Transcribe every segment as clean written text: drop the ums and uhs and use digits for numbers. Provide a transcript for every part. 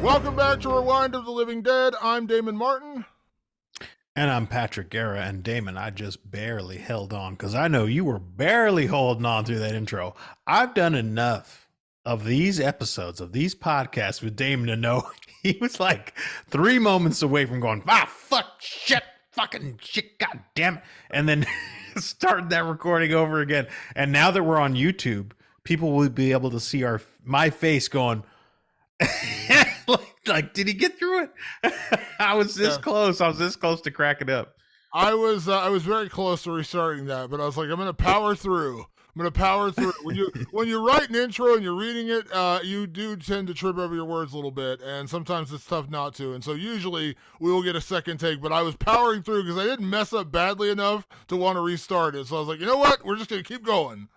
Welcome back to Rewind of the Living Dead. I'm Damon Martin. And I'm Patrick Guerra. And Damon, I just barely held on because I know you were barely holding on through that intro. I've done enough of these episodes, of these podcasts with Damon to know he was like 3 moments away from going, fuck, shit, fucking shit, god damn it. And then started that recording over again. And now that we're on YouTube, people will be able to see my face going, like, did he get through it? I was this close. I was this close to cracking up. I was very close to restarting that, but I was like, I'm going to power through. When you write an intro and you're reading it, you do tend to trip over your words a little bit, and sometimes it's tough not to. And so usually we will get a second take, but I was powering through because I didn't mess up badly enough to want to restart it. So I was like, you know what? We're just going to keep going.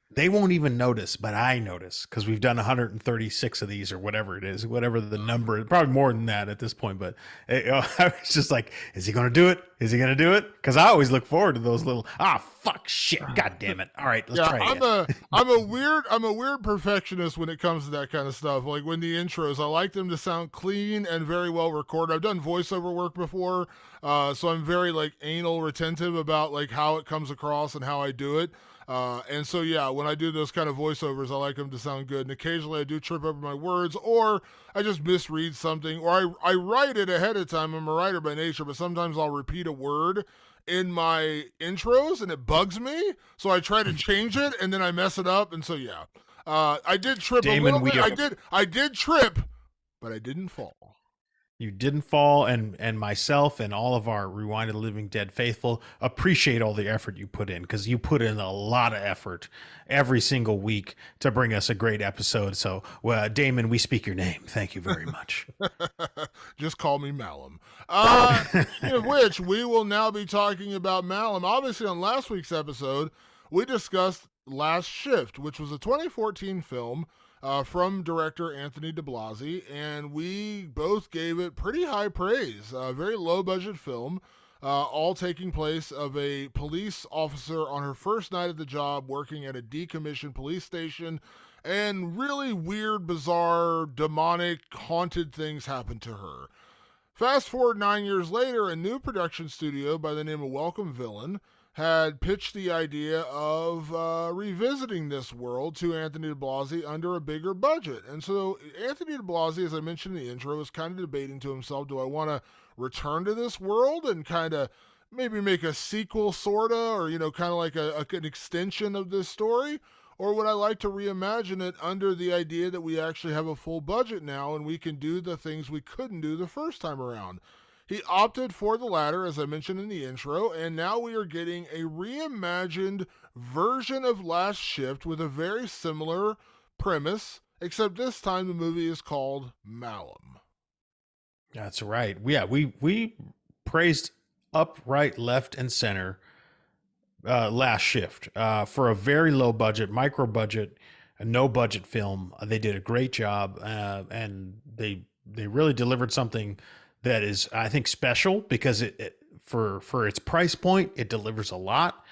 They won't even notice, but I notice because we've done 136 of these or whatever it is, whatever the number, probably more than that at this point. But I was just like, is he going to do it? Is he going to do it? Because I always look forward to those little, fuck, shit, god damn it. All right, let's try again. I'm a weird perfectionist when it comes to that kind of stuff. Like when the intros, I like them to sound clean and very well recorded. I've done voiceover work before, so I'm very like anal retentive about like how it comes across and how I do it. And so, yeah, when I do those kind of voiceovers, I like them to sound good. And occasionally I do trip over my words, or I just misread something, or I write it ahead of time. I'm a writer by nature, but sometimes I'll repeat a word in my intros and it bugs me. So I try to change it and then I mess it up. And so, yeah, I did trip Damon, a little bit. I did trip, but I didn't fall. You didn't fall, and myself and all of our Rewind of the Living Dead faithful appreciate all the effort you put in, because you put in a lot of effort every single week to bring us a great episode. So, Damon, we speak your name. Thank you very much. Just call me Malum. Of which, we will now be talking about Malum. Obviously, on last week's episode, we discussed Last Shift, which was a 2014 film from director Anthony DiBlasi, and we both gave it pretty high praise. A very low-budget film, all taking place of a police officer on her first night at the job working at a decommissioned police station, and really weird, bizarre, demonic, haunted things happen to her. Fast forward 9 years later, a new production studio by the name of Welcome Villain had pitched the idea of revisiting this world to Anthony DiBlasi under a bigger budget. And so Anthony DiBlasi, as I mentioned in the intro, was kind of debating to himself, do I want to return to this world and kind of maybe make a sequel, sort of, or, kind of like an extension of this story? Or would I like to reimagine it under the idea that we actually have a full budget now and we can do the things we couldn't do the first time around? He opted for the latter, as I mentioned in the intro, and now we are getting a reimagined version of Last Shift with a very similar premise, except this time the movie is called Malum. That's right. Yeah, we praised up, right, left, and center Last Shift for a very low budget, micro budget, a no budget film. They did a great job, and they really delivered something that is, I think, special because it for its price point, it delivers a lot.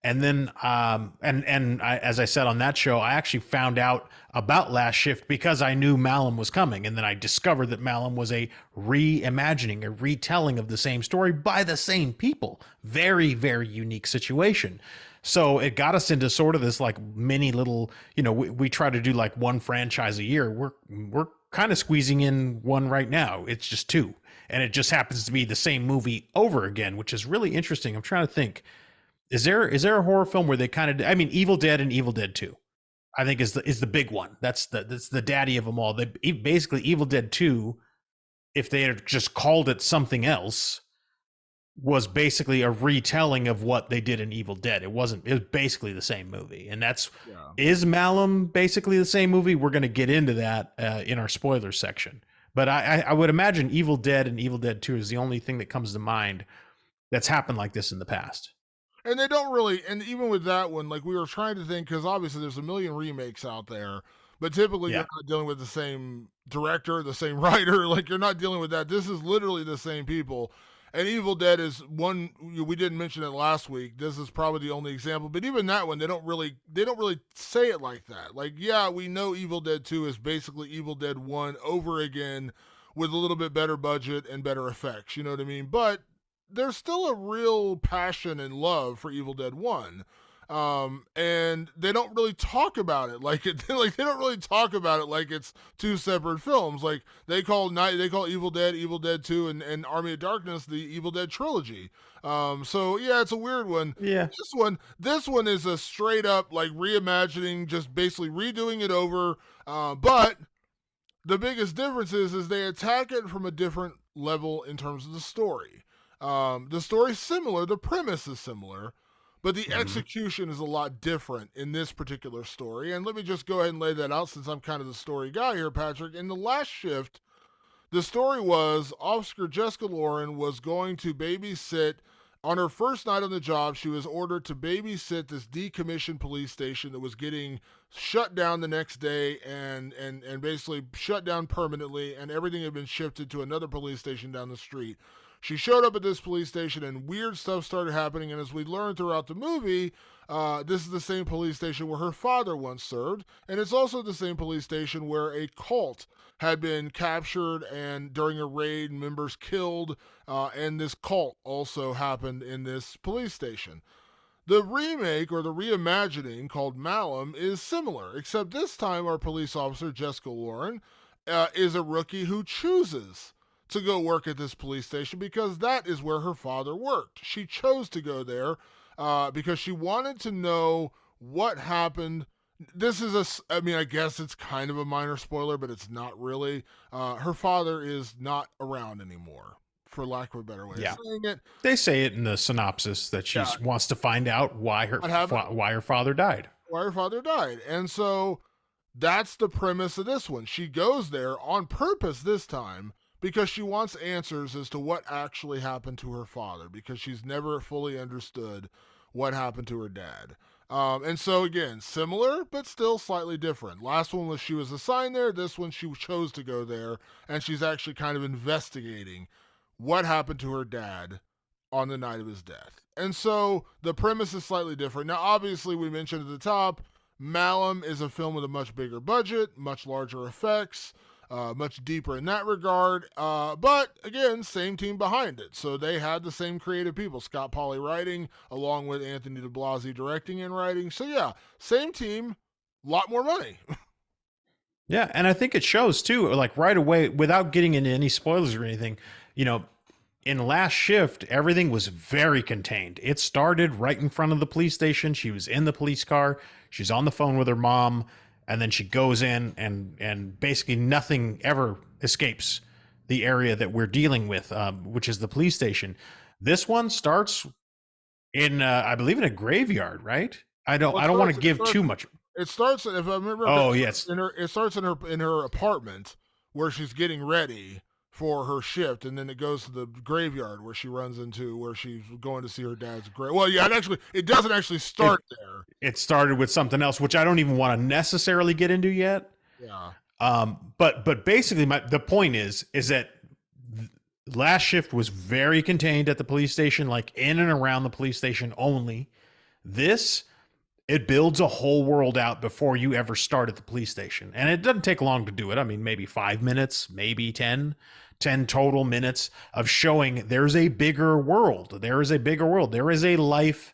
And then, as I said on that show, I actually found out about Last Shift because I knew Malum was coming, and then I discovered that Malum was a reimagining, a retelling of the same story by the same people. Very, very unique situation. So it got us into sort of this like mini little, we try to do like one franchise a year. We're kind of squeezing in one right now. It's just 2. And it just happens to be the same movie over again, which is really interesting. I'm trying to think, is there a horror film where they kind of, Evil Dead and Evil Dead 2, I think is the big one. That's the daddy of them all. Basically Evil Dead 2, if they had just called it something else, was basically a retelling of what they did in Evil Dead. It was basically the same movie. And is Malum basically the same movie? We're going to get into that in our spoilers section. But I would imagine Evil Dead and Evil Dead 2 is the only thing that comes to mind that's happened like this in the past. And they don't really, and even with that one, like we were trying to think, because obviously there's a million remakes out there, but typically you're not dealing with the same director, the same writer, like you're not dealing with that. This is literally the same people. And Evil Dead is one, we didn't mention it last week. This is probably the only example, but even that one, they don't really say it like that. Like, yeah, we know Evil Dead 2 is basically Evil Dead 1 over again with a little bit better budget and better effects. You know what I mean? But there's still a real passion and love for Evil Dead 1. And they don't really talk about it like it like they don't really talk about it like it's two separate films. Like they call Evil Dead 2 and Army of Darkness the Evil Dead trilogy. So yeah, it's a weird one. Yeah. This one is a straight up like reimagining, just basically redoing it over. But the biggest difference is they attack it from a different level in terms of the story. The story's similar, the premise is similar, but the execution is a lot different in this particular story. And let me just go ahead and lay that out since I'm kind of the story guy here, Patrick. In the last shift, the story was Officer Jessica Lauren was going to babysit. On her first night on the job, she was ordered to babysit this decommissioned police station that was getting shut down the next day and basically shut down permanently, and everything had been shifted to another police station down the street. She showed up at this police station and weird stuff started happening, and as we learned throughout the movie, this is the same police station where her father once served, and it's also the same police station where a cult had been captured and during a raid members killed, and this cult also happened in this police station. The remake or the reimagining called Malum is similar, except this time our police officer, Jessica Lauren, is a rookie who chooses to go work at this police station because that is where her father worked. She chose to go there because she wanted to know what happened. This is I guess it's kind of a minor spoiler, but it's not really. Her father is not around anymore, for lack of a better way of saying it. They say it in the synopsis that she wants to find out why her father died. Why her father died. And so that's the premise of this one. She goes there on purpose this time because she wants answers as to what actually happened to her father, because she's never fully understood what happened to her dad. And so again, similar, but still slightly different. Last one was she was assigned there. This one she chose to go there, and she's actually kind of investigating what happened to her dad on the night of his death. And so the premise is slightly different. Now, obviously, we mentioned at the top, Malum is a film with a much bigger budget, much larger effects, much deeper in that regard. But again, same team behind it. So they had the same creative people, Scott Polley writing, along with Anthony DiBlasi directing and writing. So yeah, same team, a lot more money. Yeah, and I think it shows too, like right away, without getting into any spoilers or anything, in Last Shift, everything was very contained. It started right in front of the police station. She was in the police car. She's on the phone with her mom. And then she goes in and basically nothing ever escapes the area that we're dealing with, which is the police station. This one starts in, I believe, in a graveyard, right? I don't want to give too much. It starts, if I remember. Oh, yes. It starts in her apartment where she's getting ready for her shift, and then it goes to the graveyard where she runs into where she's going to see her dad's grave. Well, yeah, it doesn't actually start there. It started with something else, which I don't even want to necessarily get into yet. Yeah. But basically, the point is that Last Shift was very contained at the police station, like in and around the police station only. It builds a whole world out before you ever start at the police station. And it doesn't take long to do it. I mean, maybe 5 minutes, maybe 10 total minutes of showing there's a bigger world. There is a bigger world. There is a life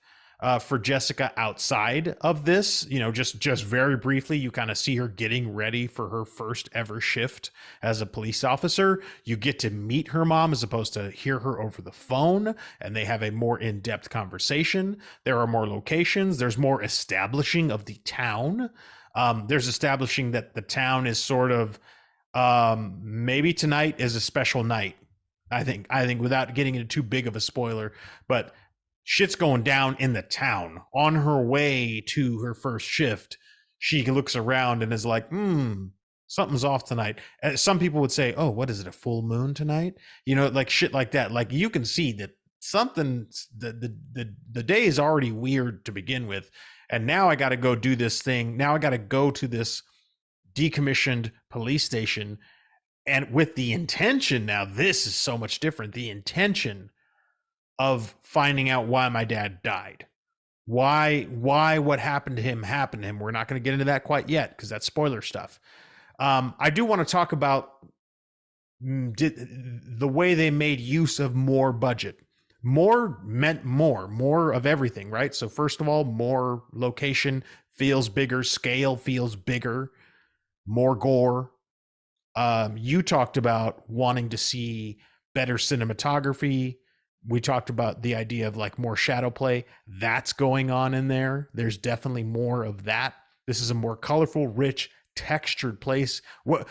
for Jessica outside of this. Just very briefly, you kind of see her getting ready for her first ever shift as a police officer. You get to meet her mom as opposed to hear her over the phone, and they have a more in-depth conversation. There are more locations. There's more establishing of the town. There's establishing that the town is sort of maybe tonight is a special night. I think without getting into too big of a spoiler, but shit's going down in the town. On her way to her first shift, she looks around and is like, something's off tonight. Some people would say, oh, what is it, a full moon tonight? Like shit like that. Like you can see that something, the day is already weird to begin with. And now I got to go do this thing. Now I got to go to this decommissioned police station. And with the intention, now this is so much different. The intention of finding out why my dad died, why what happened to him. We're not going to get into that quite yet because that's spoiler stuff. I do want to talk about the way they made use of more budget. More meant more of everything, right? So first of all, more location feels bigger, scale feels bigger, more gore. You talked about wanting to see better cinematography. We talked about the idea of like more shadow play. That's going on in there. There's definitely more of that. This is a more colorful, rich, textured place. What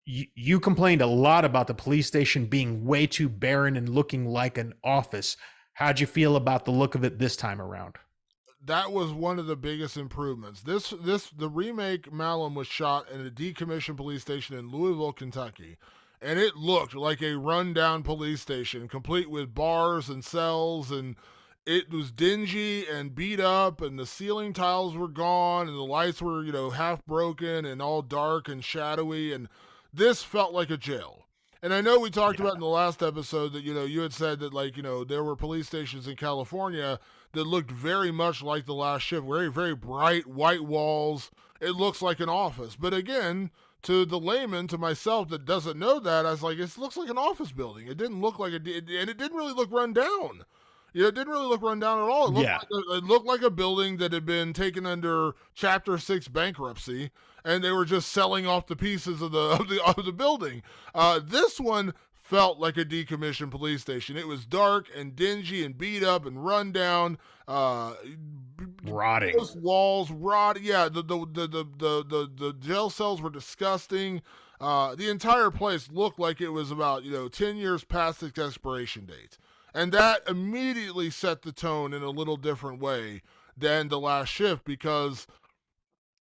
you complained a lot about the police station being way too barren and looking like an office. How'd you feel about the look of it this time around? That was one of the biggest improvements. The remake Malum was shot in a decommissioned police station in Louisville, Kentucky, and it looked like a rundown police station, complete with bars and cells, and it was dingy and beat up, and the ceiling tiles were gone, and the lights were half broken and all dark and shadowy, and this felt like a jail. And I know we talked Yeah. about in the last episode that you had said that there were police stations in California that looked very much like the last shift, very, very bright white walls. It looks like an office. But again, to the layman, to myself that doesn't know that, I was like, it looks like an office building. It didn't look like and it didn't really look run down. It didn't really look run down at all. Yeah. It looked like a building that had been taken under Chapter 6 bankruptcy, and they were just selling off the pieces of the building. This one felt like a decommissioned police station. It was dark and dingy and beat up and run down. Rotting. Those walls rot. Yeah, the jail cells were disgusting. The entire place looked like it was about 10 years past its expiration date, and that immediately set the tone in a little different way than the last shift, because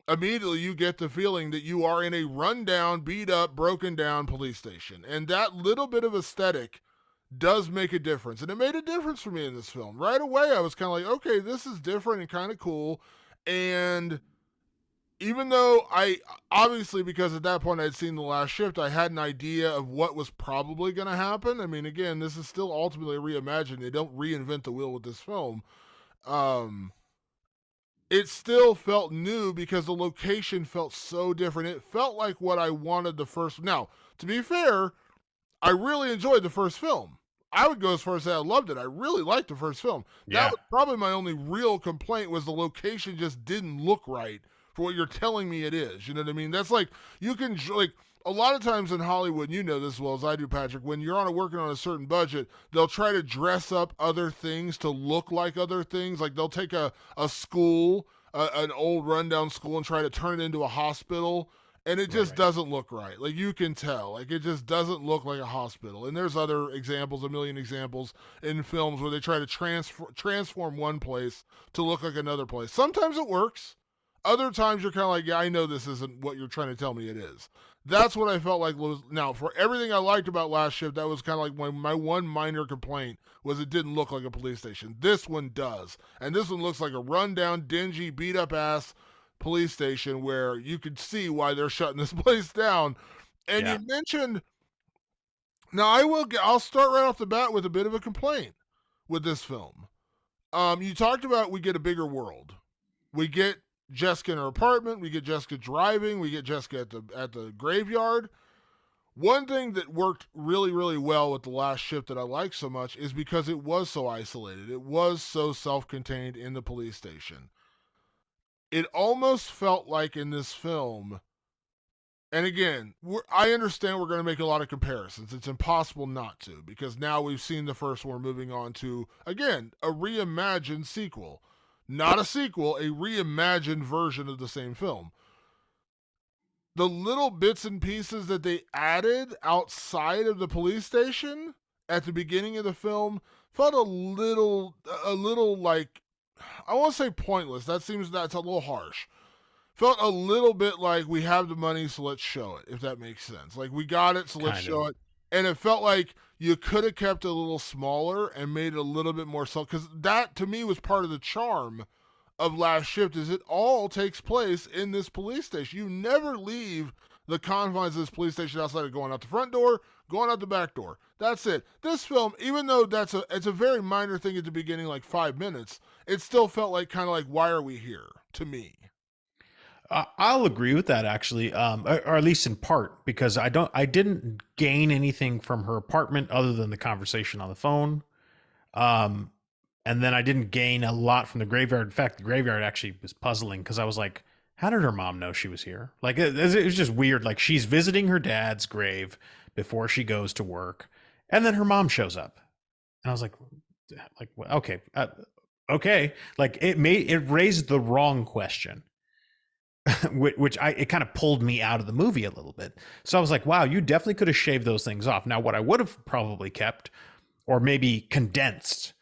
immediately you get the feeling that you are in a rundown, beat up, broken down police station. And that little bit of aesthetic does make a difference. And it made a difference for me in this film. Right away, I was kind of like, okay, this is different and kind of cool. And even though obviously, because at that point I'd seen the last shift, I had an idea of what was probably going to happen. I mean, again, this is still ultimately a reimagine. They don't reinvent the wheel with this film. It still felt new because the location felt so different. It felt like what I wanted the first. Now, to be fair, I really enjoyed the first film. I would go as far as say I loved it. I really liked the first film. That Yeah. was probably my only real complaint, was the location just didn't look right for what you're telling me it is. You know what I mean? That's like, you can like a lot of times in Hollywood, you know this as well as I do, Patrick, when you're working on a certain budget, they'll try to dress up other things to look like other things. Like they'll take a school, an old rundown school, and try to turn it into a hospital, and it just Right. doesn't look right. Like you can tell, like it just doesn't look like a hospital. And there's other examples, a million examples in films where they try to transform one place to look like another place. Sometimes it works. Other times you're kind of like, yeah, I know this isn't what you're trying to tell me it is. That's what I felt like was. Now, for everything I liked about Last Shift, that was kind of like my one minor complaint, was it didn't look like a police station. This one does. And this one looks like a rundown, dingy, beat up ass police station where you could see why they're shutting this place down. And Yeah. you mentioned, now I'll start right off the bat with a bit of a complaint with this film. You talked about we get a bigger world. We get Jessica in her apartment. We get Jessica driving. We get Jessica at the graveyard. One thing that worked really, really well with the last shift that I like so much is because it was so isolated. It was so self-contained in the police station. It almost felt like in this film, and again, I understand we're going to make a lot of comparisons. It's impossible not to, because now we've seen the first one. We're moving on to, again, a reimagined sequel. Not a sequel, a reimagined version of the same film. The little bits and pieces that they added outside of the police station at the beginning of the film felt a little like, I won't say pointless. That's a little harsh. Felt a little bit like we have the money, so let's show it, if that makes sense. Like we got it, so let's Kind show of. it. And it felt like you could have kept it a little smaller and made it a little bit more self, because that to me was part of the charm of Last Shift, is it all takes place in this police station. You never leave the confines of this police station outside of going out the front door, going out the back door. That's it. This film, even though it's a very minor thing at the beginning, like 5 minutes, it still felt like kind of like, why are we here, to me? I'll agree with that actually, or at least in part, because I didn't gain anything from her apartment other than the conversation on the phone. Um, and then I didn't gain a lot from the graveyard. In fact, the graveyard actually was puzzling because I was like, how did her mom know she was here? Like, it was just weird. Like, she's visiting her dad's grave before she goes to work, and then her mom shows up, and I was like, okay, okay. Like, it raised the wrong question, which it kind of pulled me out of the movie a little bit. So I was like, wow, you definitely could have shaved those things off. Now, what I would have probably kept, or maybe condensed,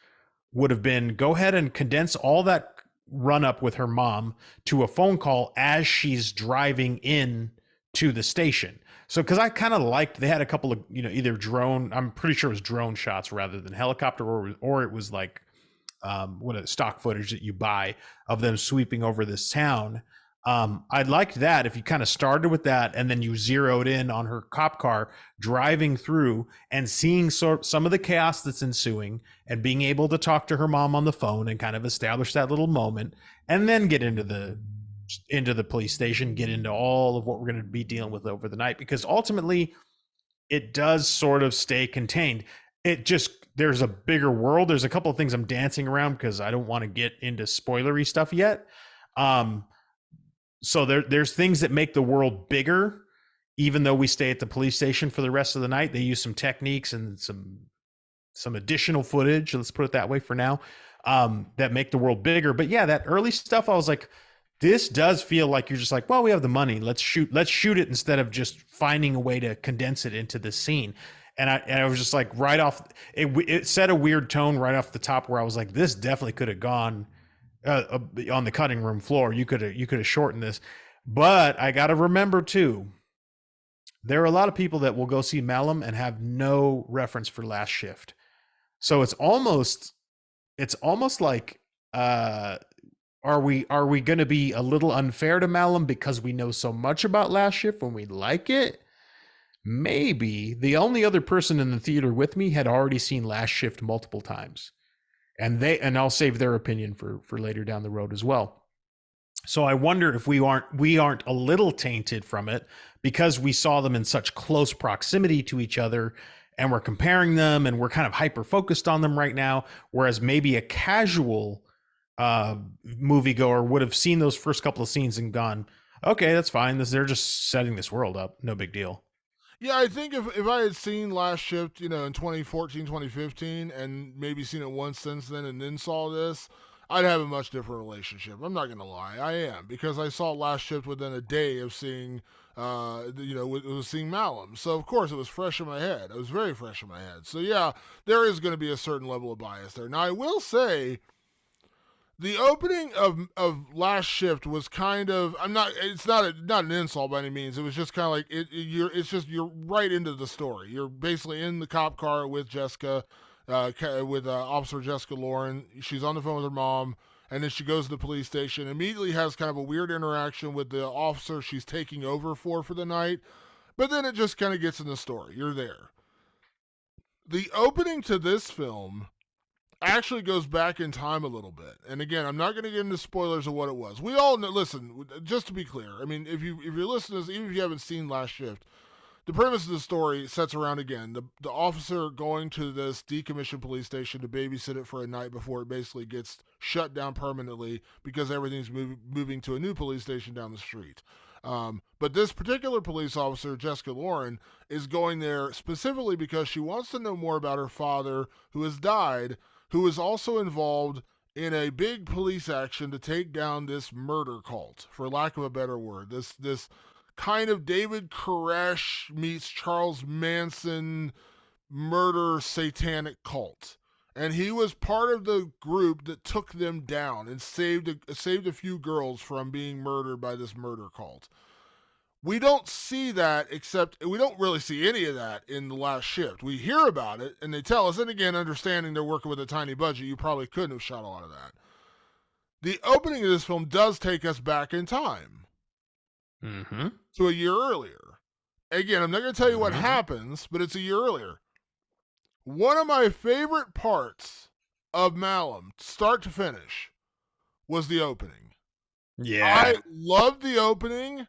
would have been go ahead and condense all that run up with her mom to a phone call as she's driving in to the station. So, because I kind of liked, they had a couple of, either drone, I'm pretty sure it was drone shots rather than helicopter, or it was like what stock footage that you buy of them sweeping over this town. I liked that if you kind of started with that and then you zeroed in on her cop car driving through and seeing some of the chaos that's ensuing and being able to talk to her mom on the phone and kind of establish that little moment, and then get into the police station, get into all of what we're going to be dealing with over the night, because ultimately it does sort of stay contained. It just, there's a bigger world. There's a couple of things I'm dancing around because I don't want to get into spoilery stuff yet. So there's things that make the world bigger, even though we stay at the police station for the rest of the night. They use some techniques and some additional footage, let's put it that way for now, that make the world bigger. But yeah, that early stuff, I was like, this does feel like you're just like, well, we have the money, let's shoot it, instead of just finding a way to condense it into this scene. And I was just like, right off, it set a weird tone right off the top where I was like, this definitely could have gone on the cutting room floor. You could have shortened this. But I got to remember too, there are a lot of people that will go see Malum and have no reference for Last Shift. So it's almost like, are we going to be a little unfair to Malum because we know so much about Last Shift when we like it? Maybe. The only other person in the theater with me had already seen Last Shift multiple times, and I'll save their opinion for later down the road as well. So I wonder if we aren't a little tainted from it because we saw them in such close proximity to each other, and we're comparing them, and we're kind of hyper focused on them right now, whereas maybe a casual moviegoer would have seen those first couple of scenes and gone, okay, that's fine, they're just setting this world up, no big deal. Yeah, I think if I had seen Last Shift, in 2014, 2015, and maybe seen it once since then and then saw this, I'd have a much different relationship. I'm not going to lie. I am. Because I saw Last Shift within a day of seeing, was seeing Malum. So, of course, it was fresh in my head. It was very fresh in my head. So, yeah, there is going to be a certain level of bias there. Now, I will say, the opening of Last Shift was kind of, it's not an insult by any means. It was just kind of like you're right into the story. You're basically in the cop car with Jessica, with Officer Jessica Lauren. She's on the phone with her mom, and then she goes to the police station. Immediately has kind of a weird interaction with the officer she's taking over for the night, but then it just kind of gets in the story. You're there. The opening to this film actually goes back in time a little bit. And again, I'm not going to get into spoilers of what it was. We all know, listen, just to be clear, I mean, if you're listening to this, even if you haven't seen Last Shift, the premise of the story sets around, again, the officer going to this decommissioned police station to babysit it for a night before it basically gets shut down permanently because everything's moving to a new police station down the street. But this particular police officer, Jessica Lauren, is going there specifically because she wants to know more about her father, who has died, who is also involved in a big police action to take down this murder cult, for lack of a better word. This kind of David Koresh meets Charles Manson murder satanic cult. And he was part of the group that took them down and saved a few girls from being murdered by this murder cult. We don't see that, except we don't really see any of that in The Last Shift. We hear about it, and they tell us, and again, understanding they're working with a tiny budget, you probably couldn't have shot a lot of that. The opening of this film does take us back in time to a year earlier. Again, I'm not going to tell you what happens, but it's a year earlier. One of my favorite parts of Malum, start to finish, was the opening. Yeah. I loved the opening,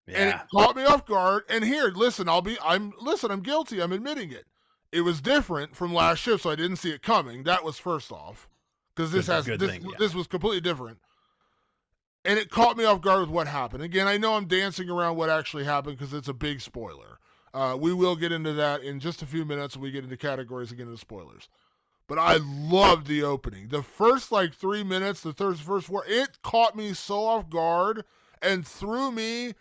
and it Yeah. caught me off guard. And here, listen, I'm guilty. I'm admitting it. It was different from last shift, so I didn't see it coming. That was first off, because Good thing. Yeah. this was completely different, and it caught me off guard with what happened. Again, I know I'm dancing around what actually happened because it's a big spoiler. We will get into that in just a few minutes when we get into categories and get into spoilers. But I loved the opening. The first 3 minutes, first four, it caught me so off guard and threw me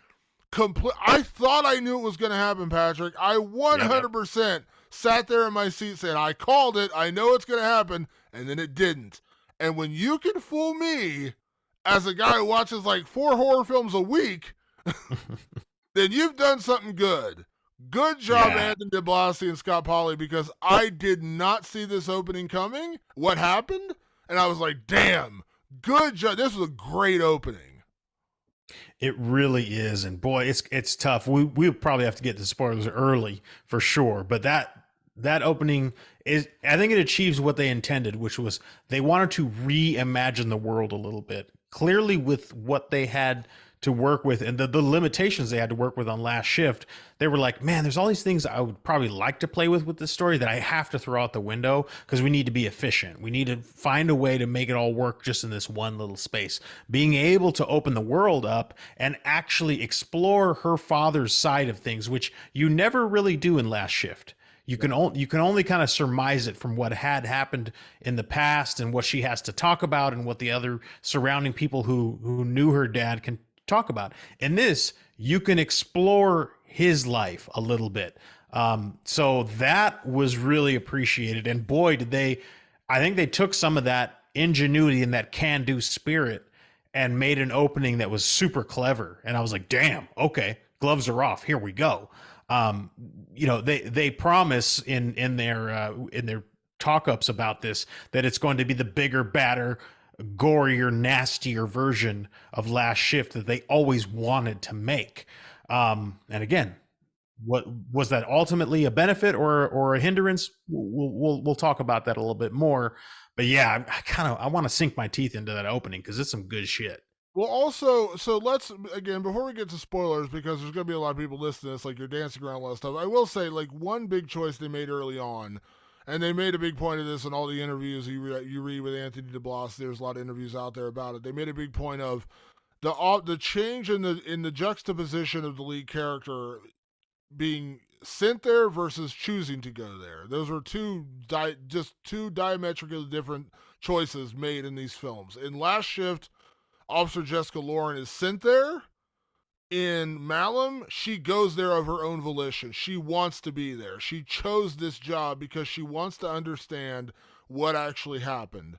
I thought I knew it was going to happen, Patrick. I 100% sat there in my seat saying, I called it. I know it's going to happen. And then it didn't. And when you can fool me as a guy who watches 4 horror films a week, then you've done something good. Good job, Anthony DiBlasi and Scott Polley, because I did not see this opening coming. What happened? And I was like, damn, good job. This was a great opening. It really is, and boy, it's tough. We probably have to get to spoilers early for sure, but that opening is, I think it achieves what they intended, which was they wanted to reimagine the world a little bit. Clearly, with what they had to work with and the limitations they had to work with on last shift, they were like, man, there's all these things I would probably like to play with this story that I have to throw out the window because we need to be efficient. We need to find a way to make it all work just in this one little space. Being able to open the world up and actually explore her father's side of things, which you never really do in last shift. You can only kind of surmise it from what had happened in the past and what she has to talk about and what the other surrounding people who knew her dad can talk about. In this, you can explore his life a little bit. So that was really appreciated. And boy, I think they took some of that ingenuity and that can-do spirit and made an opening that was super clever. And I was like, damn, okay, gloves are off. Here we go. They promise in their talk-ups about this that it's going to be the bigger, badder, gorier, nastier version of last shift that they always wanted to make. And again, what was that ultimately a benefit or a hindrance? We'll talk about that a little bit more. But yeah, I want to sink my teeth into that opening because it's some good shit. Well, also, so let's, again, before we get to spoilers, because there's going to be a lot of people listening to this, you're dancing around a lot of stuff, I will say, one big choice they made early on, and they made a big point of this in all the interviews you read with Anthony DiBlasi. There's a lot of interviews out there about it. They made a big point of the change in the juxtaposition of the lead character being sent there versus choosing to go there. Those are two diametrically different choices made in these films. In Last Shift, Officer Jessica Lauren is sent there. In Malum, she goes there of her own volition. She wants to be there. She chose this job because she wants to understand what actually happened.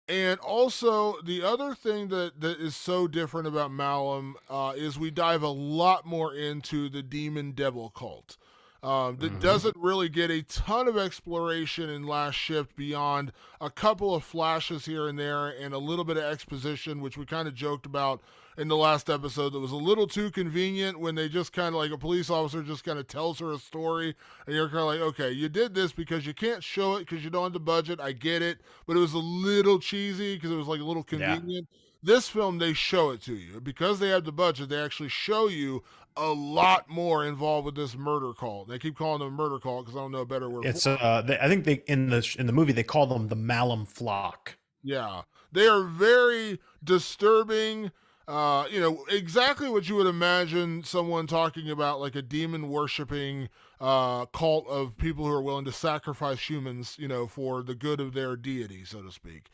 And also, the other thing that is so different about Malum is we dive a lot more into the demon devil cult. That doesn't really get a ton of exploration in Last Shift beyond a couple of flashes here and there and a little bit of exposition, which we kind of joked about in the last episode that was a little too convenient when they just kind of a police officer just kind of tells her a story and you're kind of like, okay, you did this because you can't show it because you don't have the budget. I get it. But it was a little cheesy because it was a little convenient. Yeah. This film, they show it to you. Because they have the budget, they actually show you a lot more involved with this murder cult. They keep calling them a murder cult because I don't know a better word. It's I think they in the movie they call them the Malum flock. Yeah, they are very disturbing. Exactly what you would imagine someone talking about, a demon worshiping cult of people who are willing to sacrifice humans, for the good of their deity, so to speak.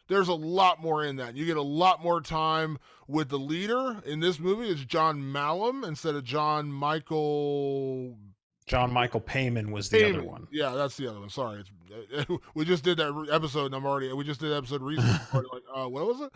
There's a lot more in that. You get a lot more time with the leader in this movie. It's John Malum instead of John Michael Payman was the other one. Yeah, that's the other one. Sorry, we just did that episode, and we just did that episode recently. What was it?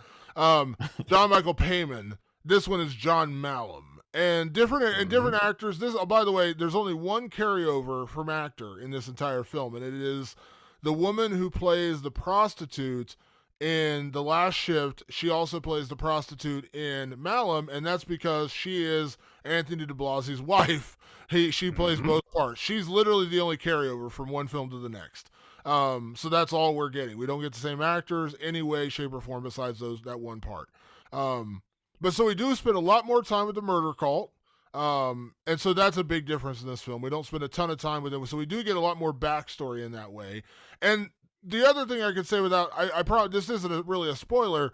John Michael Payman. This one is John Malum, and different actors. This, by the way, there's only one carryover from actor in this entire film, and it is the woman who plays the prostitute in The Last Shift. She also plays the prostitute in Malum, and that's because she is Anthony DiBlasi's wife. She plays both parts. She's literally the only carryover from one film to the next. So that's all we're getting. We don't get the same actors any way, shape, or form besides that one part. But so we do spend a lot more time with the murder cult. And so that's a big difference in this film. We don't spend a ton of time with it, so we do get a lot more backstory in that way. And the other thing I could say without, I probably, this isn't really a spoiler,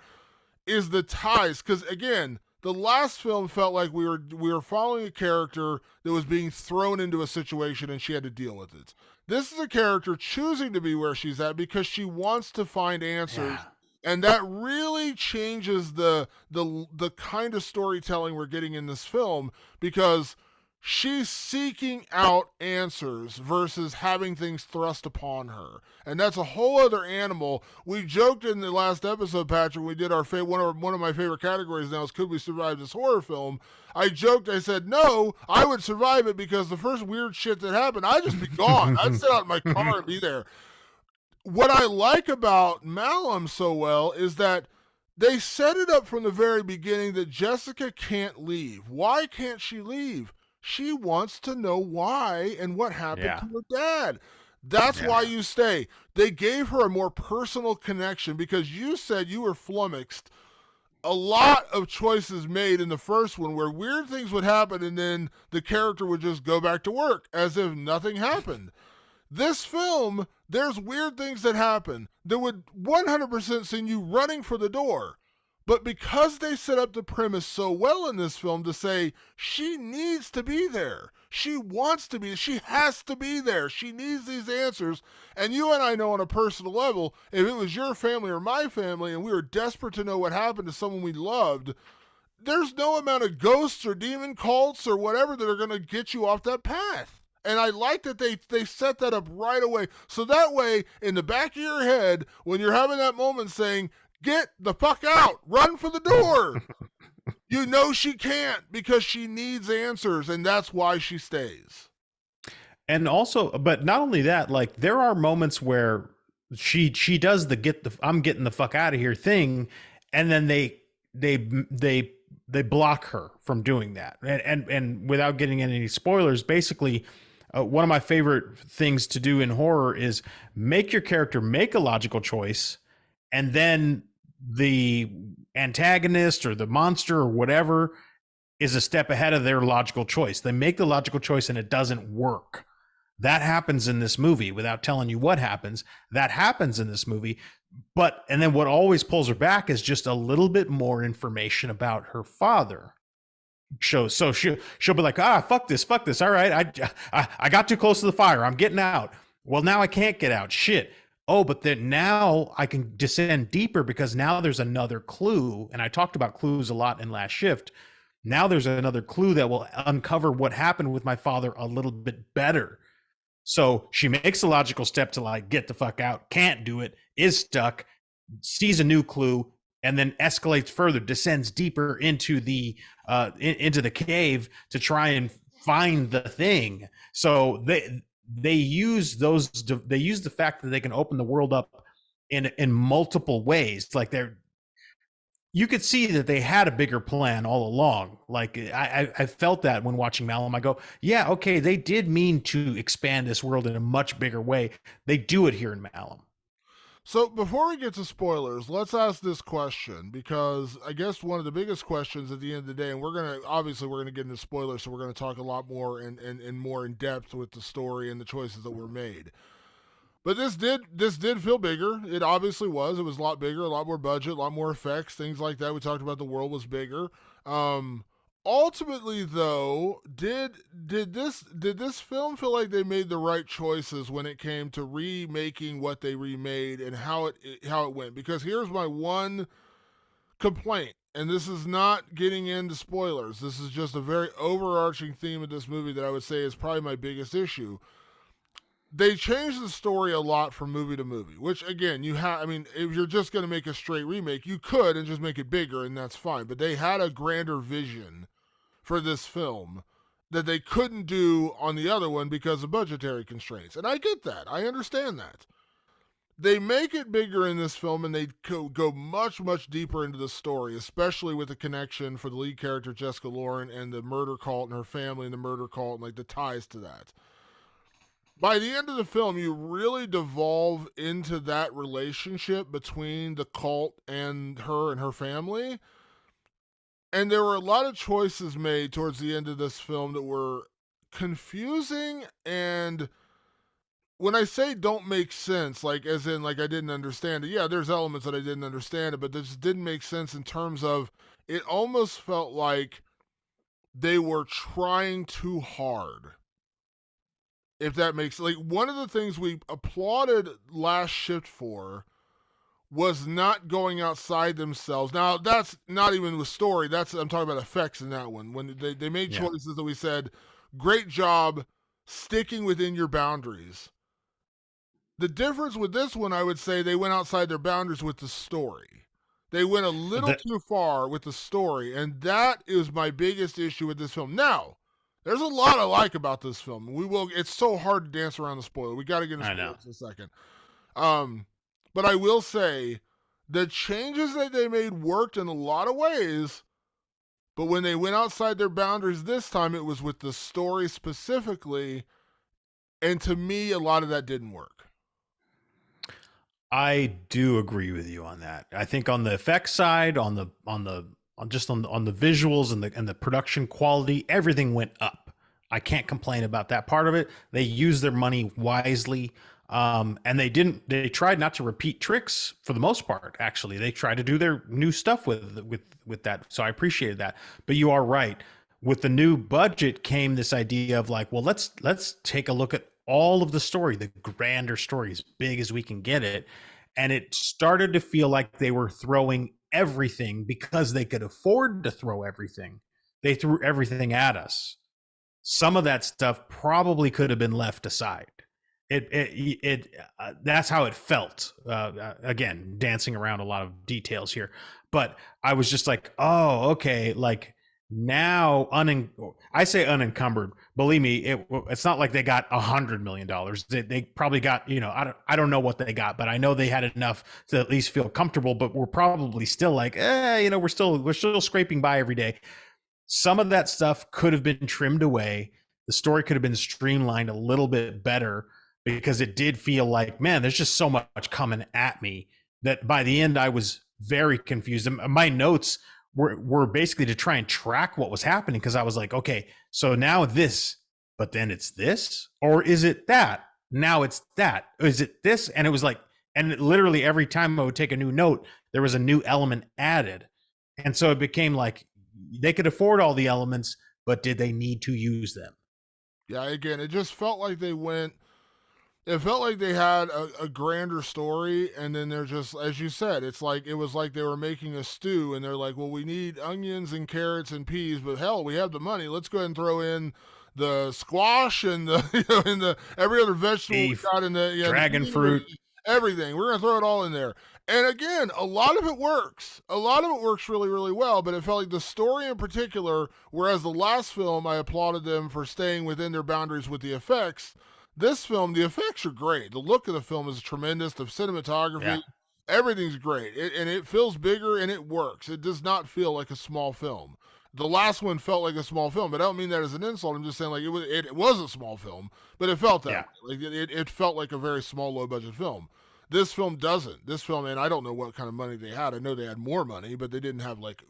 is the ties. Because again, the last film felt like we were following a character that was being thrown into a situation and she had to deal with it. This is a character choosing to be where she's at because she wants to find answers. Yeah. And that really changes the kind of storytelling we're getting in this film, because she's seeking out answers versus having things thrust upon her. And that's a whole other animal. We joked in the last episode, Patrick, we did our one of my favorite categories now is could we survive this horror film? I joked, I said, no, I would survive it because the first weird shit that happened, I'd just be gone. I'd sit out in my car and be there. What I like about Malum so well is that they set it up from the very beginning that Jessica can't leave. Why can't she leave? She wants to know why and what happened to her dad. That's why you stay. They gave her a more personal connection because you said you were flummoxed. A lot of choices made in the first one where weird things would happen and then the character would just go back to work as if nothing happened. This film, there's weird things that happen that would 100% send you running for the door. But because they set up the premise so well in this film to say she needs to be there, she wants to be, she has to be there, she needs these answers. And you and I know on a personal level, if it was your family or my family and we were desperate to know what happened to someone we loved, there's no amount of ghosts or demon cults or whatever that are going to get you off that path. And I like that they set that up right away. So that way, in the back of your head, when you're having that moment saying, get the fuck out, run for the door, you know she can't because she needs answers, and that's why she stays. And also, but not only that, like there are moments where she does the I'm getting the fuck out of here thing, and then they block her from doing that. And without getting into any spoilers, basically one of my favorite things to do in horror is make your character make a logical choice, and then the antagonist or the monster or whatever is a step ahead of their logical choice. They make the logical choice and it doesn't work. That happens in this movie without telling you what happens. That happens in this movie. And then what always pulls her back is just a little bit more information about her father. So she'll be like, fuck this. All right. I got too close to the fire. I'm getting out. Well, now I can't get out. Shit. Oh, but then now I can descend deeper because now there's another clue. And I talked about clues a lot in Last Shift. Now there's another clue that will uncover what happened with my father a little bit better. So she makes a logical step to like get the fuck out, can't do it, is stuck, sees a new clue, and then escalates further, descends deeper into the cave to try and find the thing. So they use the fact that they can open the world up in multiple ways. Like you could see that they had a bigger plan all along. Like I felt that when watching Malum. I go, yeah, okay, they did mean to expand this world in a much bigger way. They do it here in Malum. So before we get to spoilers, let's ask this question, because I guess one of the biggest questions at the end of the day, and we're gonna get into spoilers, so we're gonna talk a lot more and more in depth with the story and the choices that were made. But this did feel bigger. It obviously was. It was a lot bigger, a lot more budget, a lot more effects, things like that. We talked about the world was bigger. Ultimately, though, did this film feel like they made the right choices when it came to remaking what they remade and how it went? Because here's my one complaint, and this is not getting into spoilers. This is just a very overarching theme of this movie that I would say is probably my biggest issue. They changed the story a lot from movie to movie, which again, if you're just going to make a straight remake, you could and just make it bigger and that's fine. But they had a grander vision for this film that they couldn't do on the other one because of budgetary constraints. And I get that. I understand that. They make it bigger in this film and they go much, much deeper into the story, especially with the connection for the lead character, Jessica Lauren, and the murder cult and her family and the murder cult and like the ties to that. By the end of the film, you really devolve into that relationship between the cult and her family. And there were a lot of choices made towards the end of this film that were confusing, and when I say don't make sense, like as in like I didn't understand it, yeah, there's elements that I didn't understand it, but this didn't make sense in terms of it almost felt like they were trying too hard. If that makes like one of the things we applauded Last Shift for was not going outside themselves. Now that's not even with story. That's I'm talking about effects in that one. When they made choices that we said, great job sticking within your boundaries. The difference with this one, I would say, they went outside their boundaries with the story. They went a little too far with the story, and that is my biggest issue with this film. Now, there's a lot I like about this film. It's so hard to dance around the spoiler. We got to get into spoilers in a second. But I will say the changes that they made worked in a lot of ways, but when they went outside their boundaries this time, it was with the story specifically, and to me, a lot of that didn't work. I do agree with you on that. I think on the effects side, on the visuals and the production quality, everything went up. I can't complain about that part of it. They used their money wisely. And they tried not to repeat tricks for the most part. Actually, they tried to do their new stuff with that. So I appreciated that. But you are right. With the new budget came this idea of like, well, let's take a look at all of the story, the grander story, as big as we can get it. And it started to feel like they were throwing everything because they could afford to throw everything. They threw everything at us. Some of that stuff probably could have been left aside. That's how it felt. Again, dancing around a lot of details here, but I was just like, oh, okay. Like now, I say unencumbered. Believe me, it's not like they got $100 million. They probably got, I don't know what they got, but I know they had enough to at least feel comfortable. But we're probably still like, we're still scraping by every day. Some of that stuff could have been trimmed away. The story could have been streamlined a little bit better, because it did feel like, man, there's just so much coming at me that by the end I was very confused. And my notes were basically to try and track what was happening, because I was like, okay, so now this, but then it's this, or is it that? Now it's that. Is it this? And it was like, and literally every time I would take a new note, there was a new element added. And so it became like they could afford all the elements, but did they need to use them? Yeah, again, it just felt like it felt like they had a grander story, and then they're just, as you said, it was like they were making a stew, and they're like, well, we need onions and carrots and peas, but hell, we have the money. Let's go ahead and throw in the squash and the and the every other vegetable Beef, we got in the dragon fruit, everything. We're gonna throw it all in there. And again, a lot of it works. A lot of it works really, really well, but it felt like the story in particular, whereas the last film, I applauded them for staying within their boundaries with the effects. This film, the effects are great. The look of the film is tremendous. The cinematography, everything's great. And it feels bigger and it works. It does not feel like a small film. The last one felt like a small film, but I don't mean that as an insult. I'm just saying like it was a small film, but it felt that way. Like it felt like a very small, low budget film. This film doesn't. This film, and I don't know what kind of money they had. I know they had more money, but they didn't have like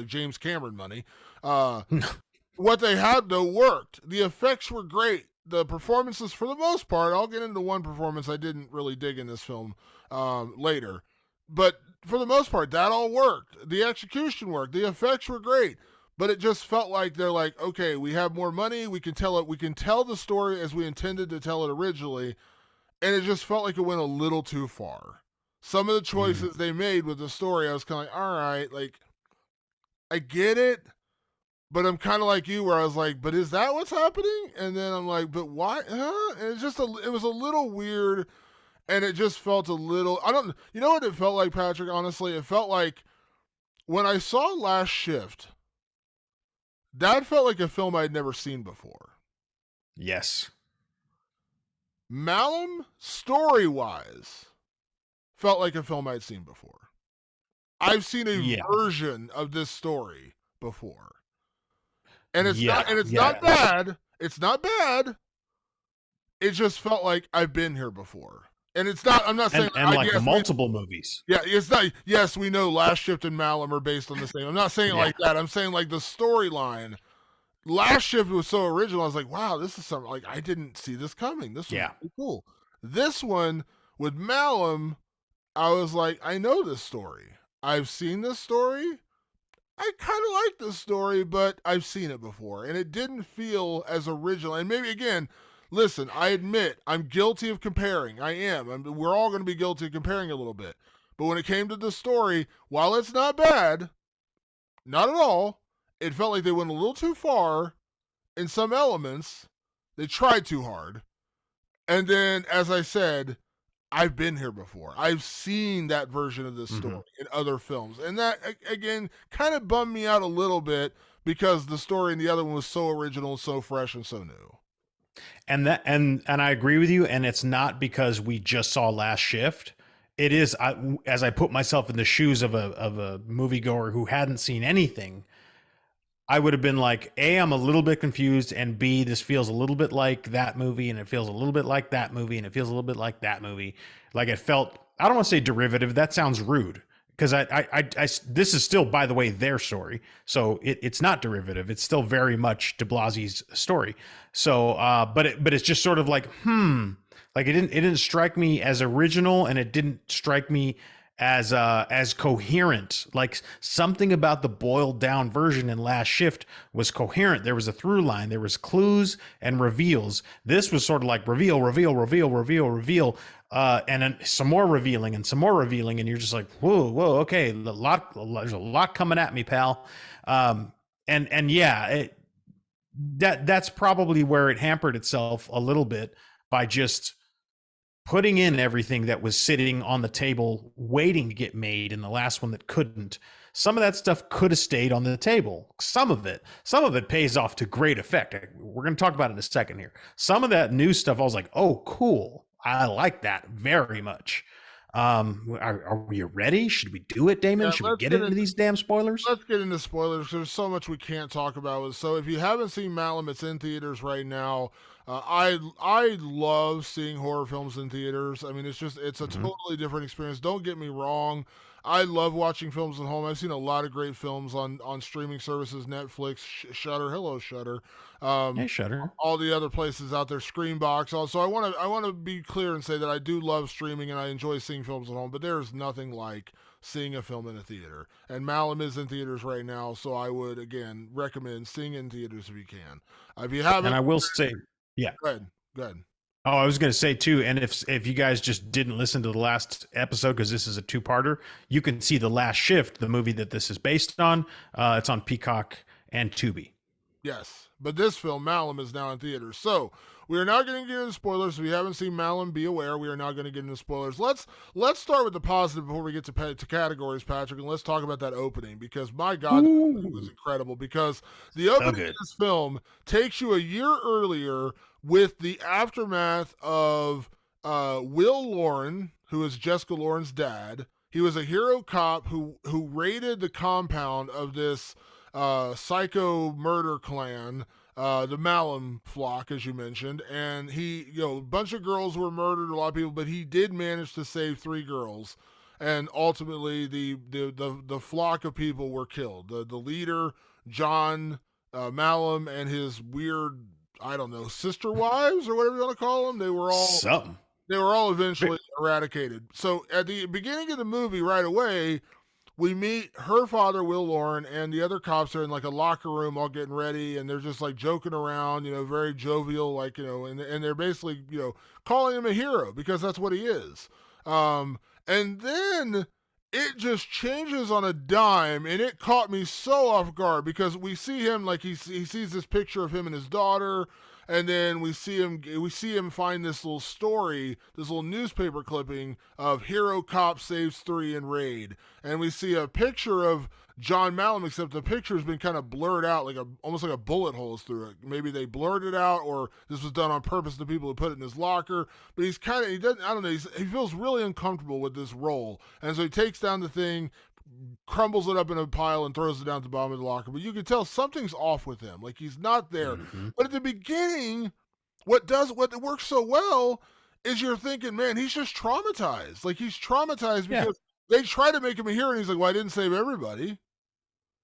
James Cameron money. What they had though worked. The effects were great. The performances, for the most part, I'll get into one performance I didn't really dig in this film later, but for the most part, that all worked. The execution worked. The effects were great, but it just felt like they're like, okay, we have more money. We can tell it. We can tell the story as we intended to tell it originally, and it just felt like it went a little too far. Some of the choices they made with the story, I was kind of like, all right, like I get it. But I'm kind of like you, where I was like, "But is that what's happening?" And then I'm like, "But why?" Huh? And it was a little weird, and it just felt a little. I don't. You know what it felt like, Patrick? Honestly, it felt like when I saw Last Shift. That felt like a film I'd never seen before. Yes. Malum, story-wise, felt like a film I'd seen before. I've seen a version of this story before. And it's not bad. It's not bad. It just felt like I've been here before. And it's not. I'm not saying. And like guess, multiple movies. Yeah, it's not. Yes, we know Last Shift and Malum are based on the same. I'm not saying it like that. I'm saying like the storyline. Last Shift was so original. I was like, wow, this is something like I didn't see this coming. This was really cool. This one with Malum, I was like, I know this story. I've seen this story. I kind of like this story, but I've seen it before, and it didn't feel as original. And maybe again, listen, I admit I'm guilty of comparing. I am. We're all going to be guilty of comparing a little bit. But when it came to the story, while it's not bad, not at all, it felt like they went a little too far in some elements. They tried too hard. And then, as I said, I've been here before. I've seen that version of this story in other films. And that, again, kind of bummed me out a little bit because the story in the other one was so original, so fresh, and so new. And I agree with you. And it's not because we just saw Last Shift. It is, as I put myself in the shoes of a moviegoer who hadn't seen anything, I would have been like, A, I'm a little bit confused, and B, this feels a little bit like that movie, and it feels a little bit like that movie, and it feels a little bit like that movie. Like it felt, I don't want to say derivative. That sounds rude, because this is still, by the way, their story. So it's not derivative. It's still very much DiBlasi's story. So, but it's just sort of like, like it didn't strike me as original, and it didn't strike me as coherent. Like something about the boiled down version in Last Shift was coherent. There was a through line, there was clues and reveals. This was sort of like reveal, and then some more revealing and some more revealing, and you're just like, whoa, okay, there's a lot coming at me, pal. And yeah, that's probably where it hampered itself a little bit by just putting in everything that was sitting on the table waiting to get made in the last one that couldn't. Some of that stuff could have stayed on the table. Some of it pays off to great effect. We're going to talk about it in a second here. Some of that new stuff, I was like, oh, cool. I like that very much. Are we ready? Should we do it, Damon? Should we get into these damn spoilers? Let's get into spoilers. There's so much we can't talk about. So if you haven't seen Malum, it's in theaters right now. I love seeing horror films in theaters. I mean, it's a totally different experience. Don't get me wrong. I love watching films at home. I've seen a lot of great films on streaming services, Netflix, Shudder. Hello, Shudder. Hey, Shudder. All the other places out there, Screenbox. Also, I want to be clear and say that I do love streaming and I enjoy seeing films at home. But there's nothing like seeing a film in a theater. And Malum is in theaters right now, so I would again recommend seeing it in theaters if you can. If you haven't, and I will say. Yeah. Go ahead. Oh, I was going to say too, and if you guys just didn't listen to the last episode, because this is a two-parter, you can see The Last Shift, the movie that this is based on. It's on Peacock and Tubi. Yes, but this film, Malum, is now in theaters. So we are now going to get into spoilers. If you haven't seen Malum, be aware we are now going to get into spoilers. Let's start with the positive before we get to categories, Patrick, and let's talk about that opening because my God, it was incredible. Because the opening of this film takes you a year earlier with the aftermath of Will Lauren, who is Jessica Lauren's dad. He was a hero cop who raided the compound of this psycho murder clan, the Malum flock, as you mentioned, and a bunch of girls were murdered, a lot of people, but he did manage to save 3 girls, and ultimately the flock of people were killed. The leader, John Malum, and his weird, I don't know, sister wives or whatever you want to call them, they were all something. They were all eventually eradicated. So at the beginning of the movie, right away, we meet her father, Will Lauren, and the other cops are in like a locker room all getting ready, and they're just like joking around, very jovial, like, and they're basically, calling him a hero because that's what he is. And then it just changes on a dime, and it caught me so off guard because we see him, like he sees this picture of him and his daughter, and then we see him find this little story, this little newspaper clipping of hero cop saves 3 in raid, and we see a picture of John Malum, except the picture has been kind of blurred out, like almost like a bullet holes through it. Maybe they blurred it out, or this was done on purpose to people who put it in his locker. But he feels really uncomfortable with this role, and so he takes down the thing, crumbles it up in a pile, and throws it down at the bottom of the locker. But you can tell something's off with him, like he's not there. Mm-hmm. But at the beginning, what works so well is you're thinking, man, he's just traumatized. Like, he's traumatized Yeah. because they try to make him a hero, and he's like, well, I didn't save everybody.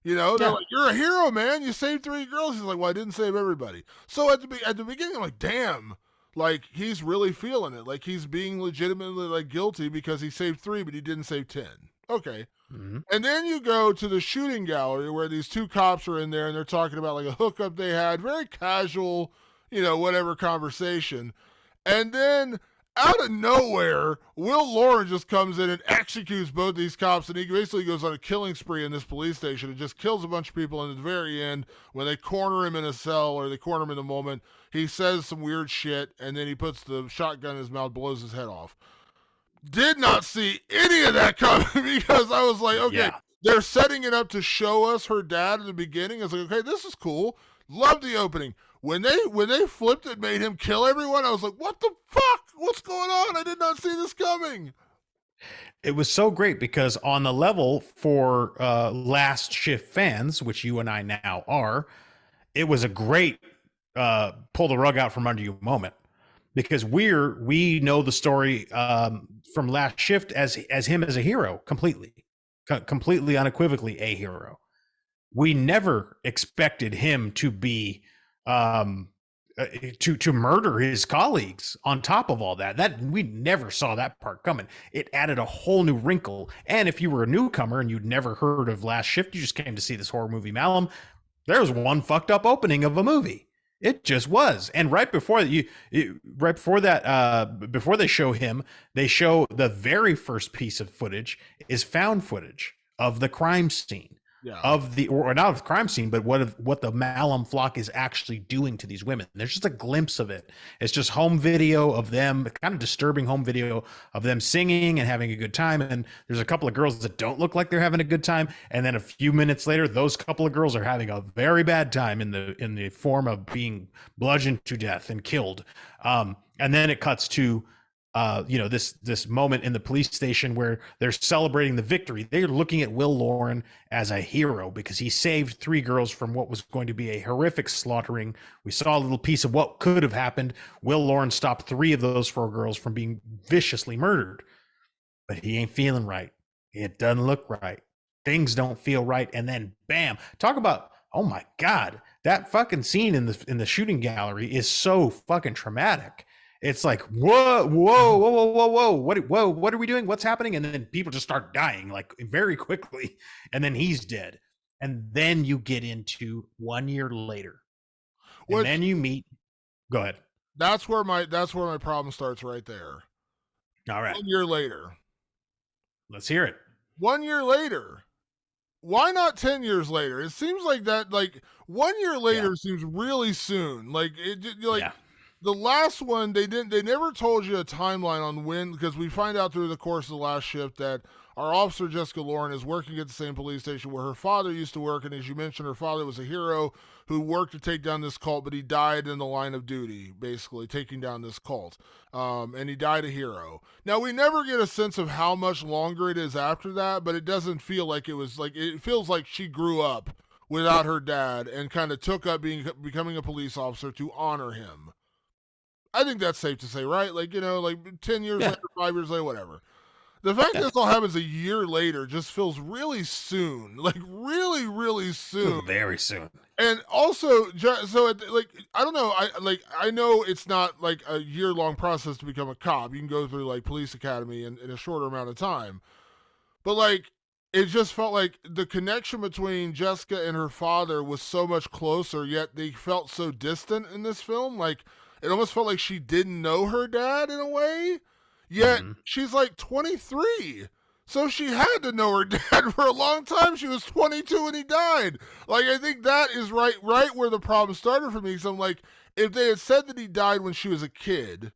You know, they're Yeah. like, you're a hero, man. You saved 3 girls. He's like, well, I didn't save everybody. So at the beginning, I'm like, damn. Like, he's really feeling it. Like, he's being legitimately, like, guilty because he saved 3, but he didn't save 10. Okay. Mm-hmm. And then you go to the shooting gallery where these 2 cops are in there, and they're talking about, like, a hookup they had. Very casual, whatever conversation. And then out of nowhere, Will Lauren just comes in and executes both these cops, and he basically goes on a killing spree in this police station and just kills a bunch of people. And at the very end, when they corner him in a cell, or they corner him in the moment, he says some weird shit, and then he puts the shotgun in his mouth, blows his head off. Did not see any of that coming because I was like, okay, they're setting it up to show us her dad in the beginning. I was like, okay, this is cool. Love the opening. When they flipped it, made him kill everyone, I was like, what the fuck? What's going on? I did not see this coming. It was so great because on the level for Last Shift fans, which you and I now are, it was a great pull the rug out from under you moment, because we know the story from Last Shift as him as a hero, completely unequivocally a hero. We never expected him to be to murder his colleagues on top of all that we never saw that part coming. It added a whole new wrinkle. And if you were a newcomer and you'd never heard of Last Shift, you just came to see this horror movie Malum, there was one fucked up opening of a movie. It just was. And before they show him, they show the very first piece of footage is found footage of the crime scene. Yeah. Or not of the crime scene, but what the Malum flock is actually doing to these women. There's just a glimpse of it. It's just home video of them, kind of disturbing home video of them singing and having a good time. And there's a couple of girls that don't look like they're having a good time. And then a few minutes later, those couple of girls are having a very bad time in the form of being bludgeoned to death and killed. And then it cuts to this moment in the police station where they're celebrating the victory. They're looking at Will Lauren as a hero because he saved 3 girls from what was going to be a horrific slaughtering. We saw a little piece of what could have happened. Will Lauren stopped 3 of those 4 girls from being viciously murdered, but he ain't feeling right. It doesn't look right. Things don't feel right. And then bam, talk about, oh my God, that fucking scene in the shooting gallery is so fucking traumatic. It's like, whoa, what are we doing? What's happening? And then people just start dying like very quickly. And then he's dead. And then you get into 1 year later. And then you meet. Go ahead. That's where my problem starts right there. All right. 1 year later. Let's hear it. 1 year later. Why not 10 years later? It seems like that, like 1 year later seems really soon. Like the last one, they never told you a timeline on when, because we find out through the course of the Last Shift that our officer Jessica Lauren is working at the same police station where her father used to work, and as you mentioned, her father was a hero who worked to take down this cult, but he died in the line of duty, basically taking down this cult, and he died a hero. Now, we never get a sense of how much longer it is after that, but it doesn't feel like it was, like, it feels like she grew up without her dad and kind of took up becoming a police officer to honor him. I think that's safe to say, right? Like, 10 years later, 5 years later, whatever. The fact that this all happens a year later just feels really soon. Like, really, really soon. Very soon. And also, so, I don't know. I know it's not, like, a year-long process to become a cop. You can go through, like, police academy in a shorter amount of time. But, like, it just felt like the connection between Jessica and her father was so much closer, yet they felt so distant in this film. Like, it almost felt like she didn't know her dad in a way, yet she's like 23. So she had to know her dad for a long time. She was 22 when he died. Like, I think that is right where the problem started for me. So I'm like, if they had said that he died when she was a kid,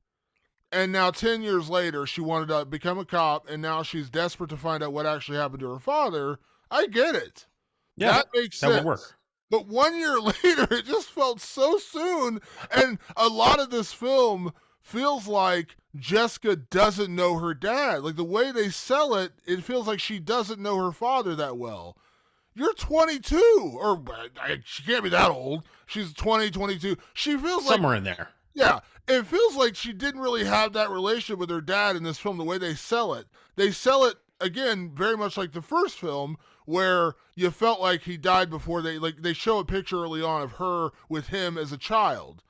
and now 10 years later she wanted to become a cop, and now she's desperate to find out what actually happened to her father, I get it. Yeah, that makes sense. That would work. But 1 year later, it just felt so soon. And a lot of this film feels like Jessica doesn't know her dad. Like, the way they sell it, it feels like she doesn't know her father that well. You're 22. Or she can't be that old. She's 20, 22. She feels like... somewhere in there. Yeah, it feels like she didn't really have that relationship with her dad in this film. The way they sell it, again very much like the first film, where you felt like he died before they show a picture early on of her with him as a child,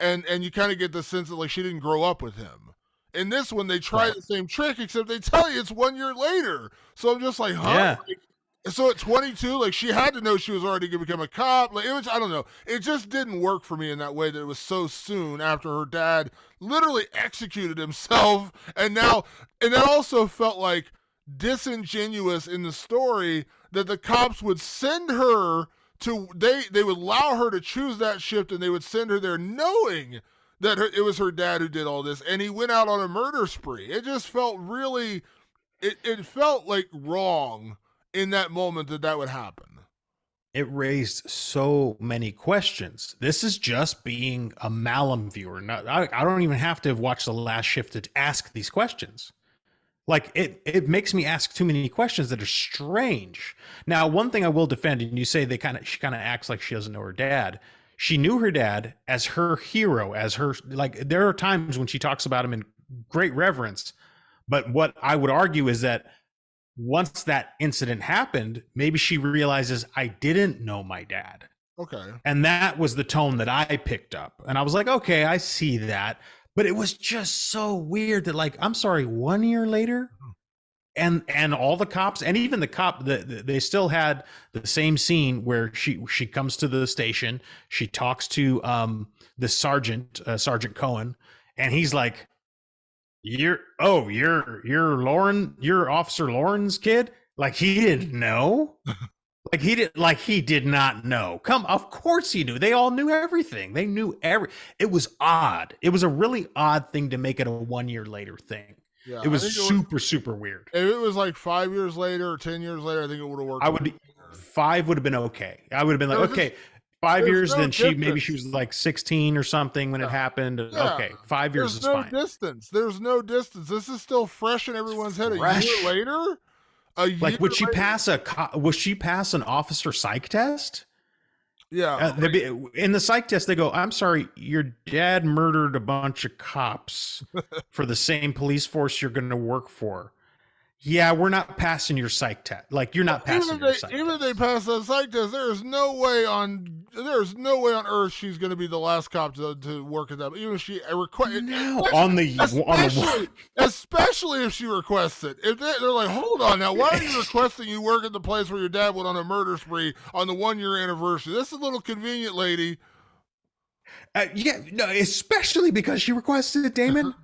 and you kind of get the sense that like she didn't grow up with him. In this one, they try Right. the same trick, except they tell you it's 1 year later. So I'm just like, huh? Yeah. So at 22, like she had to know she was already going to become a cop. Like it was, I don't know. It just didn't work for me in that way that it was so soon after her dad literally executed himself, and that also felt like disingenuous in the story that the cops would send her to they would allow her to choose that shift, and they would send her there knowing that it was her dad who did all this, and he went out on a murder spree. It just felt really, it felt like wrong in that moment that would happen. It raised so many questions. This is just being a Malum viewer. I don't even have to have watched The Last Shift to ask these questions. Like it makes me ask too many questions that are strange. Now, one thing I will defend, and you say she kind of acts like she doesn't know her dad. She knew her dad as her hero, as her, like, there are times when she talks about him in great reverence. But what I would argue is that once that incident happened, maybe she realizes I didn't know my dad. Okay. And that was the tone that I picked up. And I was like, okay, I see that. But it was just so weird that, like, I'm sorry, 1 year later, and all the cops, and even the cop, they still had the same scene where she comes to the station, she talks to the sergeant, Sergeant Cohen, and he's like, you're Officer Lauren's kid? Like, he didn't know. He did not know. Of course he knew. They all knew everything. They knew it was odd. It was a really odd thing to make it a 1 year later thing. Yeah, it was super weird. If it was like 5 years later or 10 years later, I think it would have worked. 5 would have been okay. I would have been like, okay, 5 years, then maybe she was like 16 or something when it happened. Yeah. Okay, 5 years is fine. There's no distance. This is still fresh in everyone's head. A year later? Would she pass an officer psych test? Yeah. In the psych test, they go, I'm sorry, your dad murdered a bunch of cops for the same police force you're going to work for. Yeah, we're not passing your psych test. Like, you're not passing your psych test. Even if they pass that psych test, there's no way on earth she's going to be the last cop to work at that. Even if she requested, especially if she requests it. If they're like, hold on now, why are you requesting you work at the place where your dad went on a murder spree on the 1 year anniversary? This is a little convenient, lady. Especially because she requested it, Damon.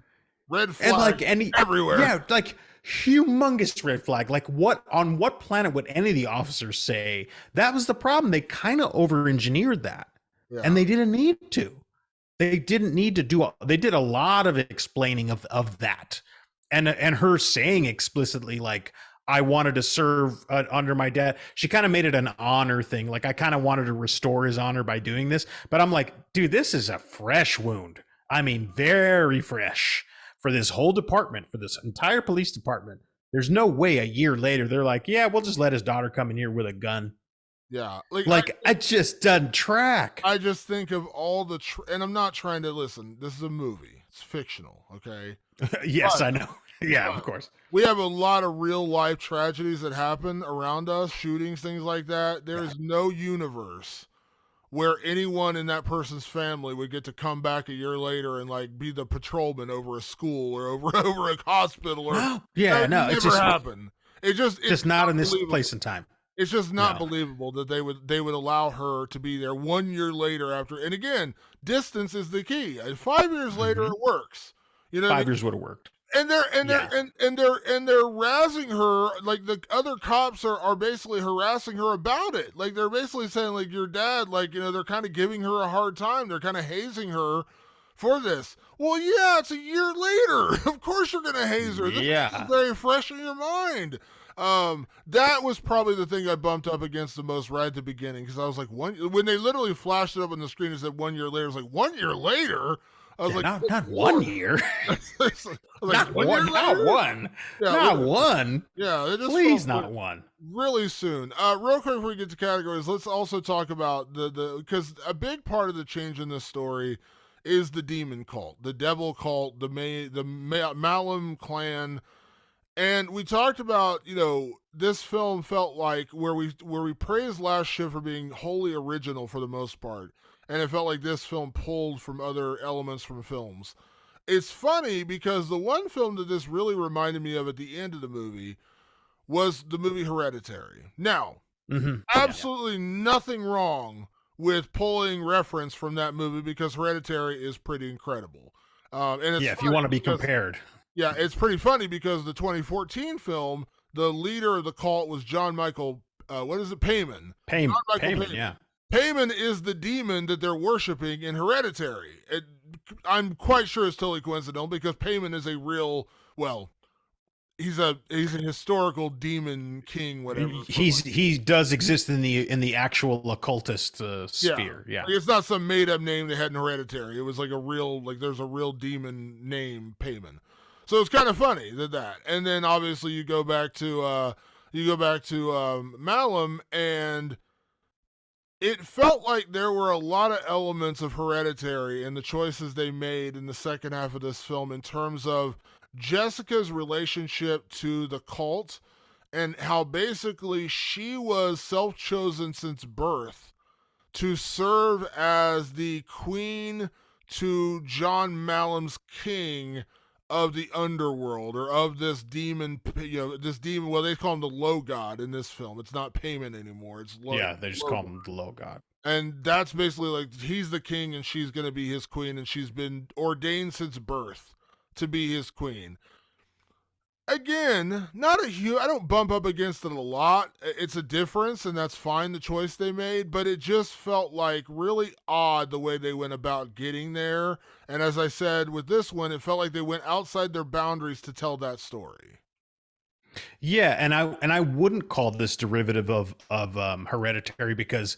Red flag everywhere. Yeah, like, humongous red flag. Like, on what planet would any of the officers say? That was the problem. They kind of over-engineered that. Yeah. And they didn't need to. They didn't need to do they did a lot of explaining of that. And her saying explicitly, like, I wanted to serve under my dad. She kind of made it an honor thing. Like, I kind of wanted to restore his honor by doing this. But I'm like, dude, this is a fresh wound. I mean, very fresh. For this whole department, for this entire police department. There's no way a year later they're like, yeah, we'll just let his daughter come in here with a gun. Yeah. It just doesn't track. I just think of all the, and I'm not trying to listen. This is a movie. It's fictional, okay? Yes, I know. Yeah, of course. We have a lot of real life tragedies that happen around us, shootings, things like that. There is no universe where anyone in that person's family would get to come back a year later and like be the patrolman over a school or over a hospital. Or it's never happen. It's just not in this place and time. It's just not believable that they would allow her to be there 1 year later after. And again, distance is the key. 5 years later, it works. 5 years would have worked. And they're razzing her, like the other cops are basically harassing her about it. Like they're basically saying, like, your dad, like, they're kind of giving her a hard time. They're kind of hazing her for this. Well, yeah, it's a year later. Of course you're gonna haze her. This is very fresh in your mind. That was probably the thing I bumped up against the most right at the beginning, because I was like, when they literally flashed it up on the screen and said 1 year later, I was like, 1 year later? I was like, not 1 year. Not one. Yeah, not one. Yeah, it just please, not one. Really soon. Real quick before we get to categories, let's also talk about the because a big part of the change in this story is the demon cult, the devil cult, Malum clan. And we talked about, this film felt like where we praised Last Shift for being wholly original for the most part, and it felt like this film pulled from other elements from films. It's funny because the one film that this really reminded me of at the end of the movie was the movie Hereditary. Now, absolutely nothing wrong with pulling reference from that movie because Hereditary is pretty incredible. And it's if you want to be compared. Yeah, it's pretty funny because the 2014 film, the leader of the cult was John Michael, what is it, Payman. Payman, yeah. Payman is the demon that they're worshiping in Hereditary. I'm quite sure it's totally coincidental because Payman is a real, well, he's a historical demon king, whatever. He does exist in the actual occultist sphere. Yeah, like, it's not some made up name they had in Hereditary. It was like there's a real demon named Payman. So it's kind of funny that, and then obviously you go back to Malum, and it felt like there were a lot of elements of Hereditary and the choices they made in the second half of this film in terms of Jessica's relationship to the cult and how basically she was self-chosen since birth to serve as the queen to John Malum's king of the underworld, or of this demon, well, they call him the low god in this film. It's not Payment anymore. It's low. Yeah, they just call him the low god. And that's basically like he's the king and she's going to be his queen, and she's been ordained since birth to be his queen. Again, I don't bump up against it a lot. It's a difference, and that's fine, the choice they made, but it just felt like really odd the way they went about getting there. And as I said, with this one, it felt like they went outside their boundaries to tell that story. Yeah, and I wouldn't call this derivative of Hereditary, because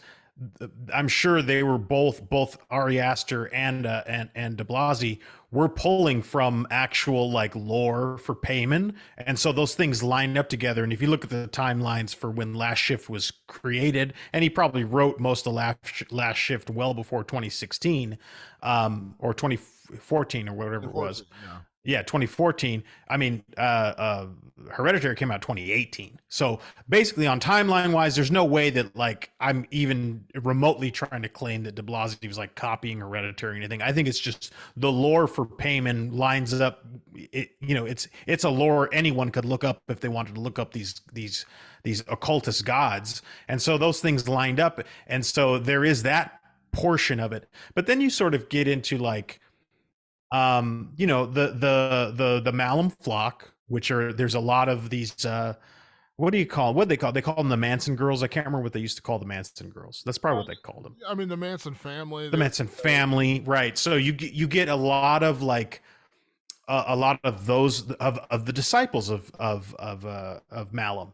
I'm sure they were both Ari Aster and DiBlasi were pulling from actual like lore for Payman, and so those things lined up together. And if you look at the timelines for when Last Shift was created, and he probably wrote most of Last Shift well before 2016, or 2014 or whatever it was. Yeah, 2014. I mean, Hereditary came out 2018. So basically, on timeline wise, there's no way that like I'm even remotely trying to claim that DiBlasi was like copying Hereditary or anything. I think it's just the lore for Payman lines up. It's a lore anyone could look up if they wanted to look up these occultist gods, and so those things lined up, and so there is that portion of it. But then you sort of get into like, the Malum flock, which there's a lot of these, what they call them the Manson girls. I can't remember what they used to call the Manson girls. That's probably what they called them. I mean, the Manson family. The Manson family, right? So you get a lot of like a lot of those of the disciples of Malum,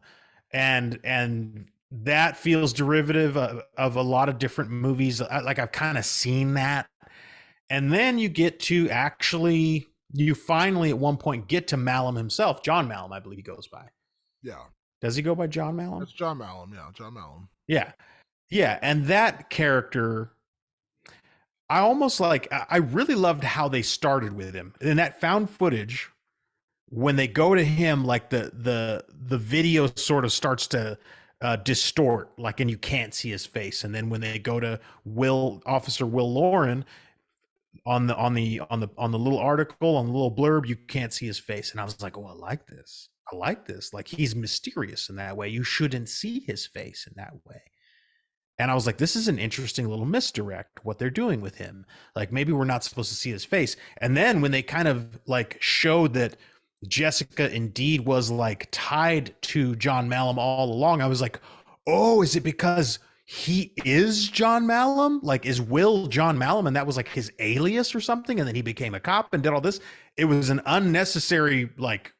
and that feels derivative of a lot of different movies. Like I've kind of seen that. And then you get to you finally at one point get to Malum himself. John Malum, I believe he goes by. Yeah. Does he go by John Malum? It's John Malum, yeah. John Malum. Yeah. Yeah. And that character, I really loved how they started with him. And that found footage, when they go to him, like the video sort of starts to distort, like, and you can't see his face. And then when they go to Officer Will Lauren, on the little article, on the little blurb, you can't see his face. And I was like, oh, I like this. Like, he's mysterious in that way. You shouldn't see his face in that way. And I was like, this is an interesting little misdirect, what they're doing with him. Like, maybe we're not supposed to see his face. And then when they kind of like showed that Jessica indeed was like tied to John Malum all along, I was like, oh, is it because he is John Malum? Like, is Will John Malum, and that was like his alias or something, and then he became a cop and did all this? It was an unnecessary like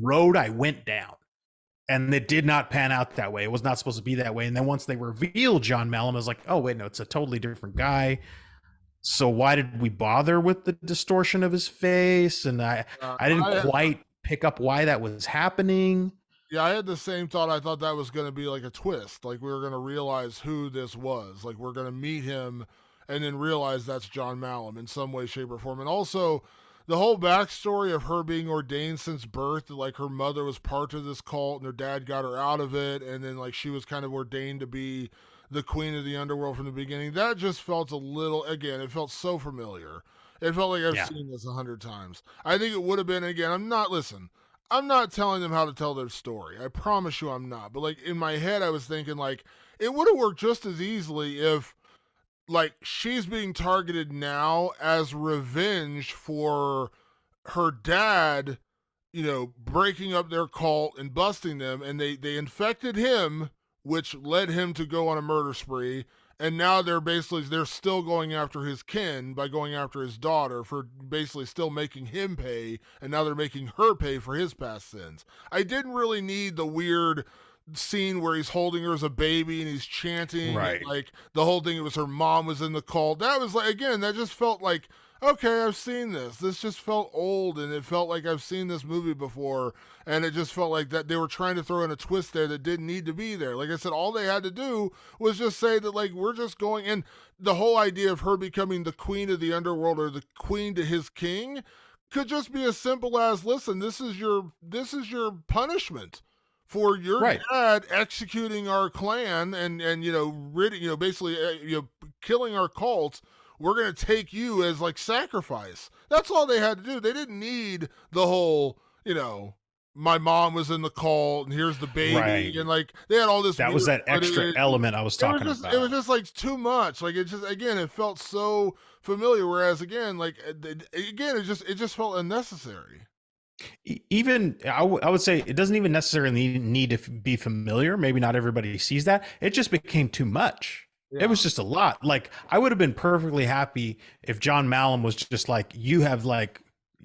road I went down, and it did not pan out that way. It was not supposed to be that way. And then once they revealed John Malum, I was like, oh wait, no, it's a totally different guy. So why did we bother with the distortion of his face? And I didn't quite pick up why that was happening. Yeah, I had the same thought. I thought that was going to be like a twist. Like, we were going to realize who this was. Like, we're going to meet him and then realize that's John Malum in some way, shape, or form. And also, the whole backstory of her being ordained since birth, like her mother was part of this cult and her dad got her out of it, and then like she was kind of ordained to be the queen of the underworld from the beginning. That just felt a little, again, it felt so familiar. It felt like I've Yeah. seen this 100 times. I think it would have been, again, I'm not telling them how to tell their story. I promise you I'm not. But like in my head, I was thinking like it would have worked just as easily if like she's being targeted now as revenge for her dad, breaking up their cult and busting them, and they infected him, which led him to go on a murder spree. And now they're still going after his kin by going after his daughter for basically still making him pay, and now they're making her pay for his past sins. I didn't really need the weird scene where he's holding her as a baby and he's chanting, and Right. like the whole thing, it was her mom was in the cult. That was like, again, that just felt like, okay, I've seen this. This just felt old, and it felt like I've seen this movie before, and it just felt like that they were trying to throw in a twist there that didn't need to be there. Like I said, all they had to do was just say that like we're just going, and the whole idea of her becoming the queen of the underworld or the queen to his king could just be as simple as, listen, this is your punishment for your Right. dad executing our clan and basically killing our cult. We're going to take you as like sacrifice. That's all they had to do. They didn't need the whole, my mom was in the cult and here's the baby, Right. and like they had all this That weird was that extra footage. element I was talking It was about. just like too much. Like it just, again, it felt so familiar, whereas again, like again, it just felt unnecessary. Even I would say it doesn't even necessarily need to be familiar. Maybe not everybody sees that. It just became too much. It Yeah. was just a lot. Like I would have been perfectly happy if John Malum was just like, you have like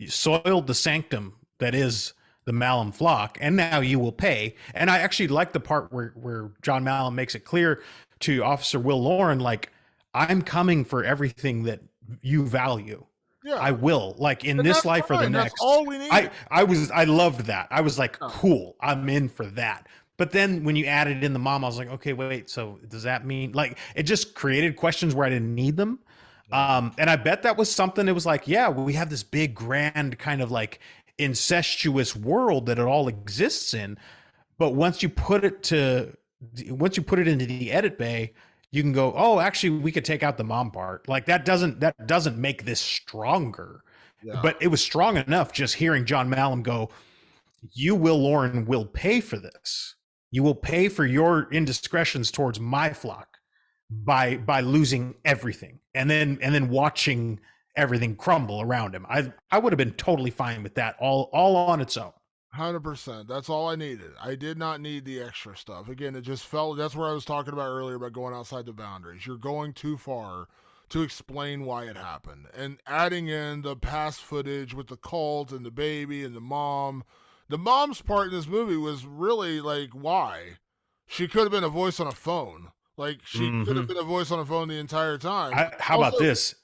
soiled the sanctum that is the Malum flock, and now you will pay. And I actually like the part where John Malum makes it clear to Officer Will Lauren, like, I'm coming for everything that you value. I Yeah. will, like, in And this that's life or the fine. That's next. all we needed. I loved that. I was like, Yeah. cool, I'm in for that. But then when you added in the mom, I was like, okay, wait, so does that mean, like, it just created questions where I didn't need them. Yeah. And I bet that was something. It was like, yeah, we have this big, grand kind of like incestuous world that it all exists in. But once you put it into the edit bay, you can go, oh, actually, we could take out the mom part. Like that doesn't make this stronger. Yeah. But it was strong enough just hearing John Malum go, you, Will Lauren, will pay for this. You will pay for your indiscretions towards my flock by losing everything, and then watching everything crumble around him. I would have been totally fine with that all on its own. 100%. That's all I needed. I did not need the extra stuff. Again, it just felt, that's where I was talking about earlier about going outside the boundaries. You're going too far to explain why it happened. And adding in the past footage with the cult and the baby and the mom. The mom's part in this movie was really like, why? She could have been a voice on a phone. Like, she could have Mm-hmm. been a voice on a phone the entire time. How about Also, this?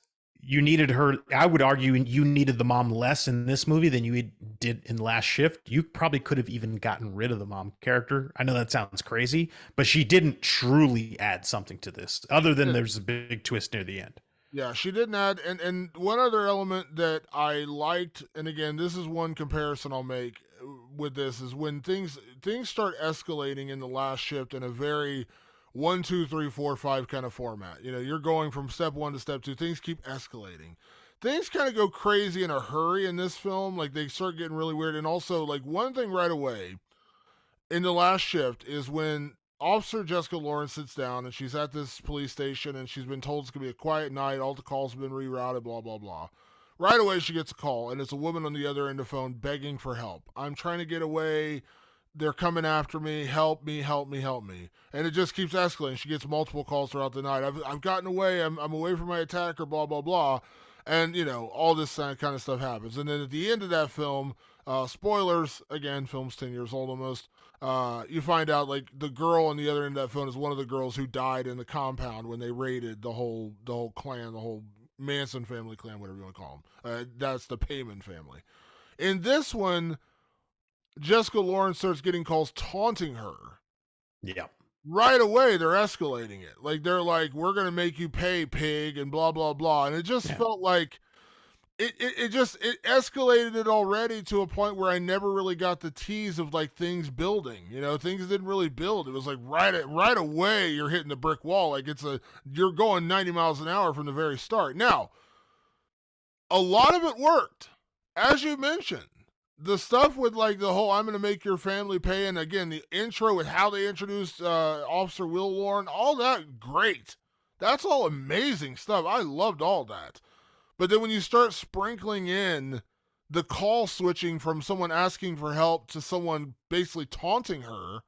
You needed her. I would argue you needed the mom less in this movie than you did in Last Shift. You probably could have even gotten rid of the mom character. I know that sounds crazy, but she didn't truly add something to this, other than there's a big twist near the end. yeah, she didn't add, and one other element that I liked, and again, this is one comparison I'll make with this, is when things start escalating in the last shift in a very 1, 2, 3, 4, 5 kind of format. You're going from step one to step two. Things keep escalating. Things kind of go crazy in a hurry in this film. Like they start getting really weird, and also like one thing right away in the last shift is when Officer Jessica Lawrence sits down and she's at this police station and she's been told it's going to be a quiet night, all the calls have been rerouted, blah, blah, blah. Right away, she gets a call, and it's a woman on the other end of the phone begging for help. I'm trying to get away. They're coming after me. Help me, help me, help me. And it just keeps escalating. She gets multiple calls throughout the night. I've gotten away. I'm away from my attacker, blah, blah, blah. And, all this kind of stuff happens. And then at the end of that film, spoilers, again, film's 10 years old almost, you find out like the girl on the other end of that phone is one of the girls who died in the compound when they raided the whole clan, the whole Manson family clan, whatever you want to call them. That's the Payman family. In this one, Jessica Lawrence starts getting calls taunting her Yeah. right away they're escalating it. Like they're like, "We're gonna make you pay, pig," and blah blah blah. And it just Yeah. felt like it escalated it already to a point where I never really got the tease of like things building. You know, things didn't really build. It was like right away you're hitting the brick wall. Like you're going 90 miles an hour from the very start. Now, a lot of it worked, as you mentioned. The stuff with like the whole "I'm going to make your family pay," and again the intro with how they introduced Officer Will Lauren, all that great. That's all amazing stuff. I loved all that. But then when you start sprinkling in the call switching from someone asking for help to someone basically taunting her,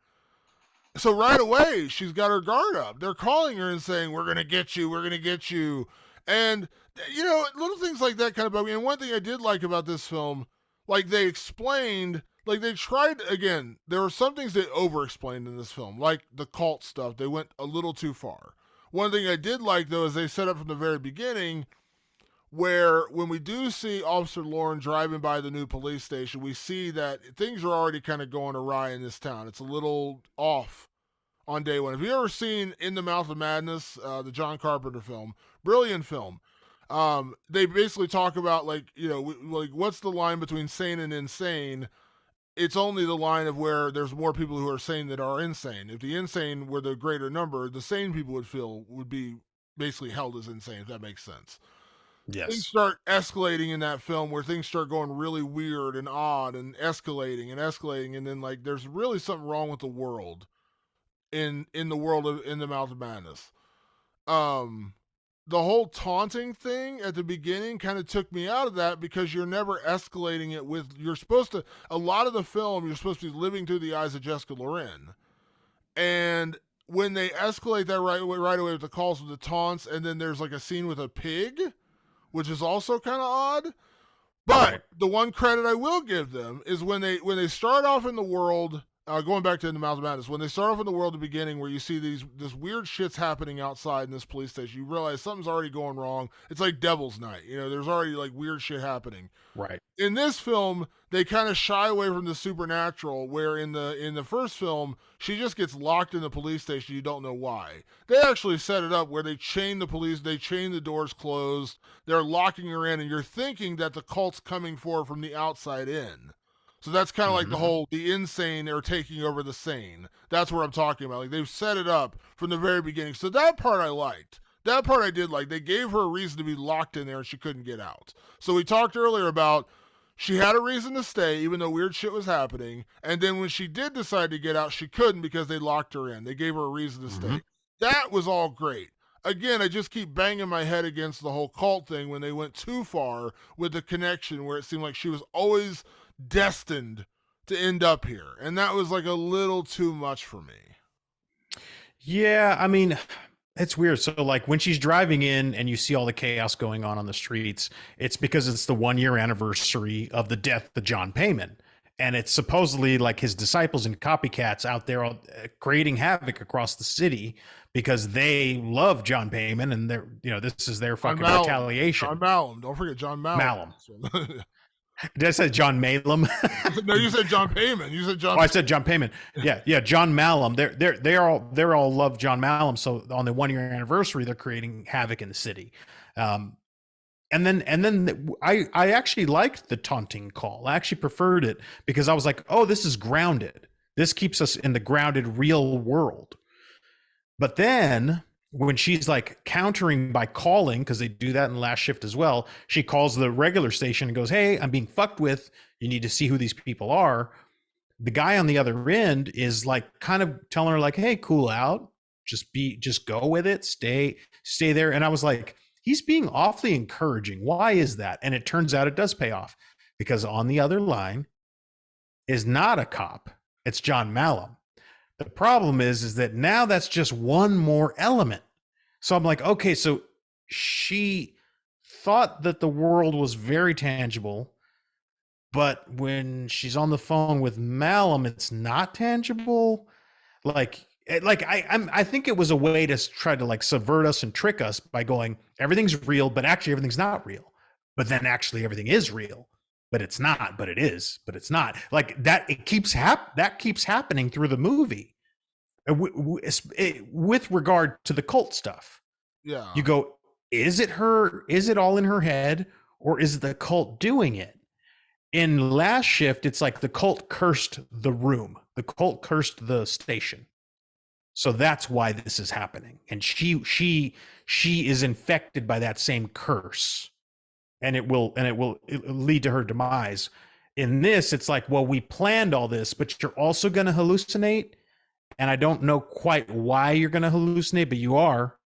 so right away she's got her guard up. They're calling her and saying, "We're gonna get you, we're gonna get you," and you know, little things like that kind of bug me. And one thing I did like about this film, like they explained, like they tried again. There were some things they over-explained in this film, like the cult stuff. They went a little too far. One thing I did like though is they set up from the very beginning where when we do see Officer Lauren driving by the new police station, we see that things are already kind of going awry in this town. It's a little off on day one. Have you ever seen In the Mouth of Madness, the John Carpenter film? Brilliant film. They basically talk about like, you know, like what's the line between sane and insane? It's only the line of where there's more people who are sane that are insane. If the insane were the greater number, the sane people would be basically held as insane, if that makes sense. Things Yes. start escalating in that film where things start going really weird and odd and escalating, and then like there's really something wrong with the world in the world of In the Mouth of Madness. Um the whole taunting thing at the beginning kind of took me out of that because you're never escalating it with you're supposed to a lot of the film you're supposed to be living through the eyes of Jessica Loren. And when they escalate that right away with the calls with the taunts and then there's like a scene with a pig, which is also kind of odd. But Right. the one credit I will give them is when they start off in the world, going back to In the Mouth of Madness, when they start off in the world at the beginning, where you see this weird shit's happening outside in this police station, you realize something's already going wrong. It's like Devil's Night, you know. There's already like weird shit happening. Right. In this film, they kind of shy away from the supernatural, where in the first film she just gets locked in the police station. You don't know why. They actually set it up where they chain the police, they chain the doors closed, they're locking her in, and you're thinking that the cult's coming for her from the outside in. So that's kind of like Mm-hmm. the insane are taking over the sane. That's what I'm talking about. Like they've set it up from the very beginning. So that part I liked. That part I did like. They gave her a reason to be locked in there and she couldn't get out. So we talked earlier about she had a reason to stay, even though weird shit was happening. And then when she did decide to get out, she couldn't because they locked her in. They gave her a reason to Mm-hmm. stay. That was all great. Again, I just keep banging my head against the whole cult thing when they went too far with the connection where it seemed like she was always destined to end up here. And that was like a little too much for me. Yeah, I mean, it's weird. So, like, when she's driving in and you see all the chaos going on the streets, it's because it's the 1 year anniversary of the death of John Payman. And it's supposedly like his disciples and copycats out there creating havoc across the city because they love John Payman and they're, you know, this is their John fucking Malum. retaliation. John Malum. Don't forget John Malum. Malum. Did I say John Malum? No, you said John Payman. You said John. Oh, I said John Payman. Yeah, John Malum. They're all love John Malum. So on the 1 year anniversary, they're creating havoc in the city. And then I actually liked the taunting call. I actually preferred it because I was like, oh, this is grounded. This keeps us in the grounded real world. But then when she's like countering by calling, because they do that in Last Shift as well, she calls the regular station and goes, hey, I'm being fucked with. You need to see who these people are. The guy on the other end is like kind of telling her like, hey, cool out. Just go with it. Stay there. And I was like, he's being awfully encouraging. Why is that? And it turns out it does pay off because on the other line is not a cop. It's John Malum. The problem is that now that's just one more element. So I'm like, okay, so she thought that the world was very tangible, but when she's on the phone with Malum, it's not tangible. I think it was a way to try to like subvert us and trick us by going everything's real, but actually everything's not real. But then actually everything is real, but it's not. But it is, but it's not. Like that. It keeps that keeps happening through the movie. with regard to the cult stuff. Yeah. You go, is it her? Is it all in her head, or is it the cult doing it? In Last Shift, it's like the cult cursed the room, the cult cursed the station. So that's why this is happening, and she is infected by that same curse, and it will lead to her demise. In this, it's like, well, we planned all this, but you're also going to hallucinate, and I don't know quite why you're going to hallucinate, but you are.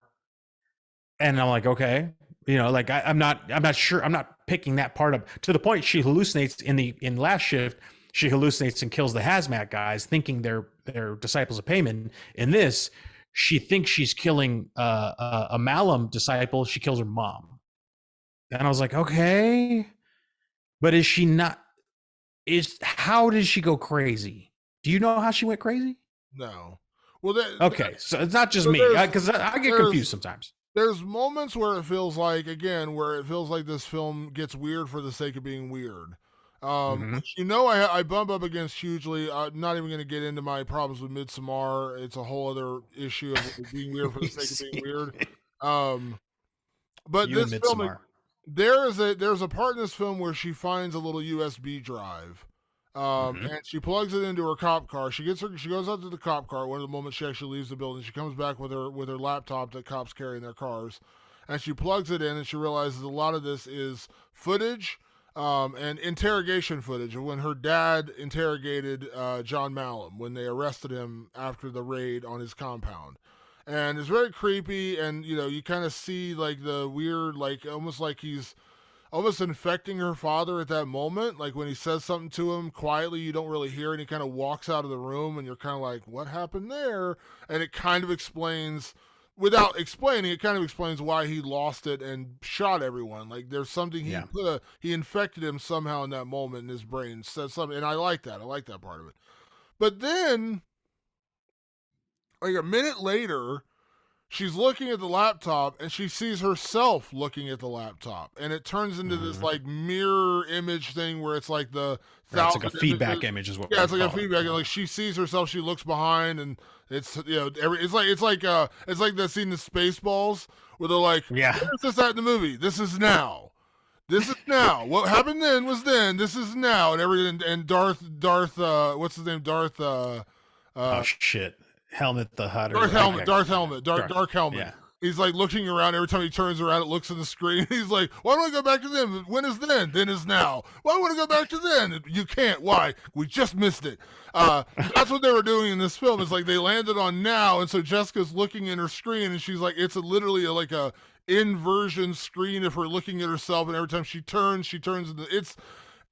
And I'm like, okay, like I'm not sure. I'm not picking that part up to the point. She hallucinates in Last Shift. She hallucinates and kills the hazmat guys, thinking they're disciples of Payman. In this, she thinks she's killing a Malum disciple. She kills her mom, and I was like, okay, but is she not? Is how did she go crazy? Do you know how she went crazy? No. Well, Okay, so it's not just so me, because I get confused sometimes. There's moments where it feels like, again, where it feels like this film gets weird for the sake of being weird. Mm-hmm. Which, I bump up against hugely. I'm not even going to get into my problems with Midsommar. It's a whole other issue of it being weird for the sake of being weird. But You and this film, Midsommar. there's a part in this film where she finds a little USB drive. Mm-hmm. And she plugs it into her cop car. She goes out to the cop car. One of the moments she actually leaves the building, she comes back with her laptop that cops carry in their cars, and she plugs it in, and she realizes a lot of this is footage, and interrogation footage of when her dad interrogated John Malum when they arrested him after the raid on his compound. And it's very creepy, and you kind of see like the weird, like almost like he's almost infecting her father at that moment. Like when he says something to him quietly, you don't really hear it, and he kind of walks out of the room, and you're kind of like, what happened there? And it kind of explains, without explaining, it kind of explains why he lost it and shot everyone. Like there's something he infected him somehow in that moment in his brain, said something, and I like that. I like that part of it. But then, like a minute later, she's looking at the laptop and she sees herself looking at the laptop, and it turns into this like mirror image thing where it's like it's like a feedback image is what. Yeah, it's like a feedback. And like she sees herself, she looks behind, and it's it's like that scene in Spaceballs where they're like, yeah, where's this at in the movie? This is now. This is now. What happened then was then. This is now, and everything. And Darth, what's his name? Darth. Oh shit. Helmet the Hutt. Dark Helmet. Yeah. He's like looking around every time he turns around. It looks at the screen. He's like, "Why don't I go back to them? When is then? Then is now. Why would I go back to then? You can't. Why? We just missed it." That's what they were doing in this film. It's like they landed on now, and so Jessica's looking in her screen, and she's like, it's literally like a inversion screen of her looking at herself, and every time she turns into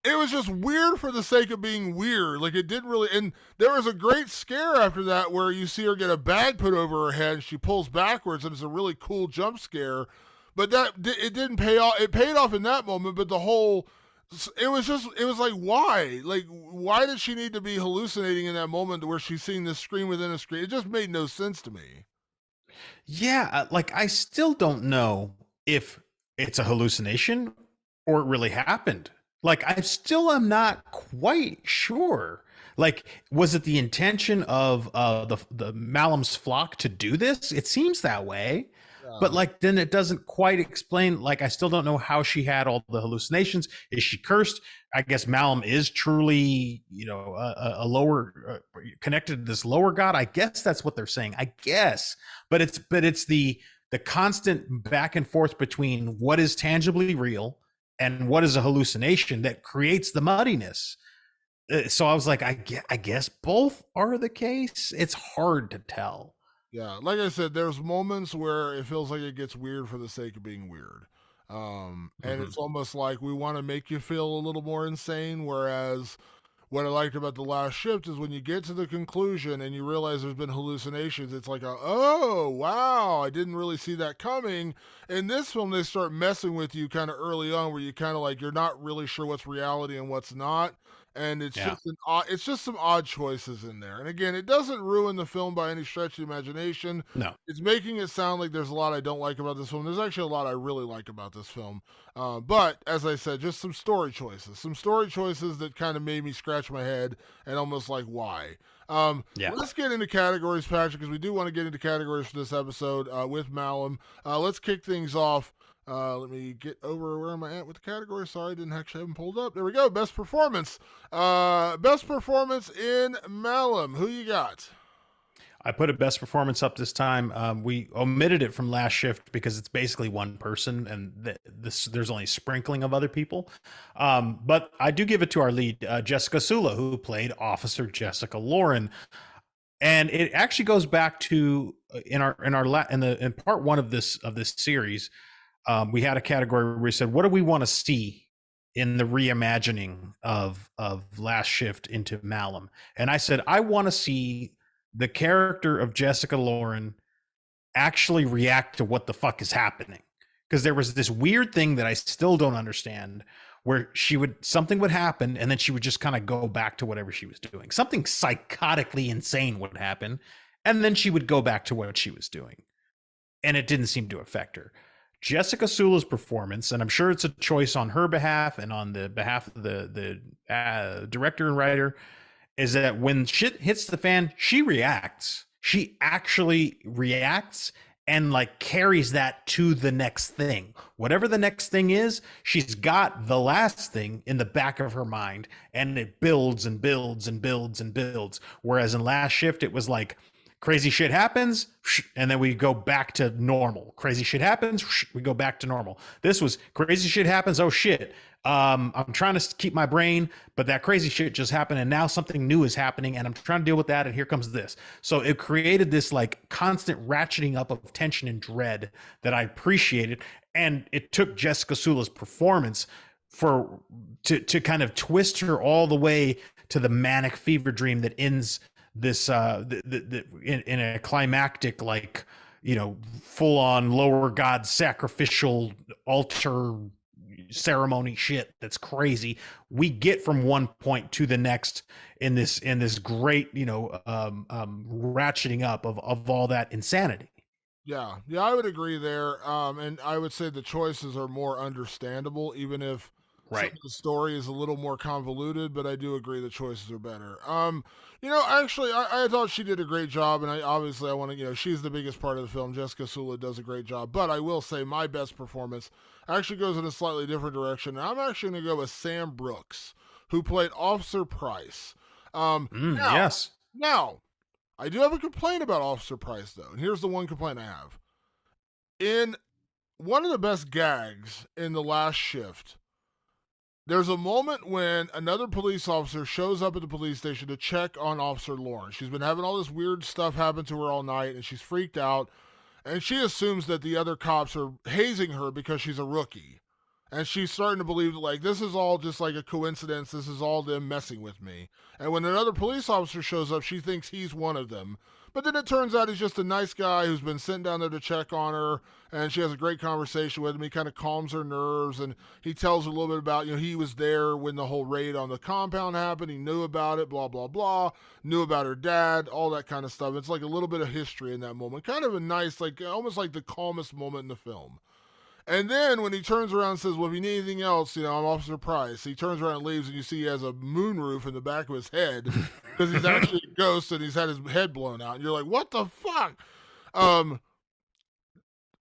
it was just weird for the sake of being weird. Like it didn't really, and there was a great scare after that where you see her get a bag put over her head and she pulls backwards, and it's a really cool jump scare. But it didn't pay off. It paid off in that moment, but it was like, why? Like, why did she need to be hallucinating in that moment where she's seeing this screen within a screen? It just made no sense to me. Yeah, like I still don't know if it's a hallucination or it really happened. Like I still am not quite sure. Like, was it the intention of the Malum's flock to do this? It seems that way, but like then it doesn't quite explain. Like I still don't know how she had all the hallucinations. Is she cursed? I guess Malum is truly, a lower connected to this lower god. I guess that's what they're saying. I guess, but it's the constant back and forth between what is tangibly real and what is a hallucination that creates the muddiness. So I was like, I guess both are the case. It's hard to tell. Yeah, like I said, there's moments where it feels like it gets weird for the sake of being weird. And it's almost like we want to make you feel a little more insane, whereas what I liked about The Last Shift is when you get to the conclusion and you realize there's been hallucinations, it's like, oh, wow, I didn't really see that coming. In this film, they start messing with you kind of early on where you kind of like, you're not really sure what's reality and what's not. And it's Yeah. just it's just some odd choices in there. And again, it doesn't ruin the film by any stretch of the imagination. No. It's making it sound like there's a lot I don't like about this film. There's actually a lot I really like about this film. But as I said, just some story choices that kind of made me scratch my head and almost like why. Yeah. Let's get into categories, Patrick, because we do want to get into categories for this episode with Malum. Let's kick things off. Let me get over where am I at with the category. Sorry, I didn't actually have them pulled up. There we go. Best performance. Best performance in Malum. Who you got? I put a best performance up this time. We omitted it from last shift because it's basically one person, and there's only a sprinkling of other people. But I do give it to our lead, Jessica Sula, who played Officer Jessica Lauren, and it actually goes back to in part one of this series. We had a category where we said, what do we want to see in the reimagining of last shift into Malum? And I said, I want to see the character of Jessica Lauren actually react to what the fuck is happening. Because there was this weird thing that I still don't understand where something would happen and then she would just kind of go back to whatever she was doing. Something psychotically insane would happen and then she would go back to what she was doing. And it didn't seem to affect her. Jessica Sula's performance, and I'm sure it's a choice on her behalf and on the behalf of the director and writer, is that when shit hits the fan, she reacts. She actually reacts and like carries that to the next thing. Whatever the next thing is, she's got the last thing in the back of her mind, and it builds and builds and builds and builds. Whereas in last shift, it was like, crazy shit happens, and then we go back to normal. Crazy shit happens, we go back to normal. This was crazy shit happens, oh shit. I'm trying to keep my brain, but that crazy shit just happened, and now something new is happening, and I'm trying to deal with that, and here comes this. So it created this like constant ratcheting up of tension and dread that I appreciated, and it took Jessica Sula's performance to kind of twist her all the way to the manic fever dream that ends this in a climactic, like, you know, full on lower god sacrificial altar ceremony shit that's crazy. We get from one point to the next in this great, you know, ratcheting up of all that insanity. Yeah, I would agree there. And I would say the choices are more understandable, even if some Right. of the story is a little more convoluted. But I do agree the choices are better. Actually, I thought she did a great job, and I want to, she's the biggest part of the film. Jessica Sula does a great job, but I will say my best performance actually goes in a slightly different direction. And I'm actually going to go with Sam Brooks, who played Officer Price. Now, Yes. now I do have a complaint about Officer Price, though, and here's the one complaint I have. In one of the best gags in the last shift, there's a moment when another police officer shows up at the police station to check on Officer Lauren. She's been having all this weird stuff happen to her all night, and she's freaked out, and she assumes that the other cops are hazing her because she's a rookie. And she's starting to believe that, like, this is all just like a coincidence. This is all them messing with me. And when another police officer shows up, she thinks he's one of them. But then it turns out he's just a nice guy who's been sent down there to check on her. And she has a great conversation with him. He kind of calms her nerves. And he tells her a little bit about, he was there when the whole raid on the compound happened. He knew about it, blah, blah, blah. Knew about her dad, all that kind of stuff. It's like a little bit of history in that moment. Kind of a nice, like, almost like the calmest moment in the film. And then when he turns around and says, well, if you need anything else, I'm Officer Price. He turns around and leaves, and you see he has a moonroof in the back of his head because he's actually a ghost and he's had his head blown out. And you're like, what the fuck?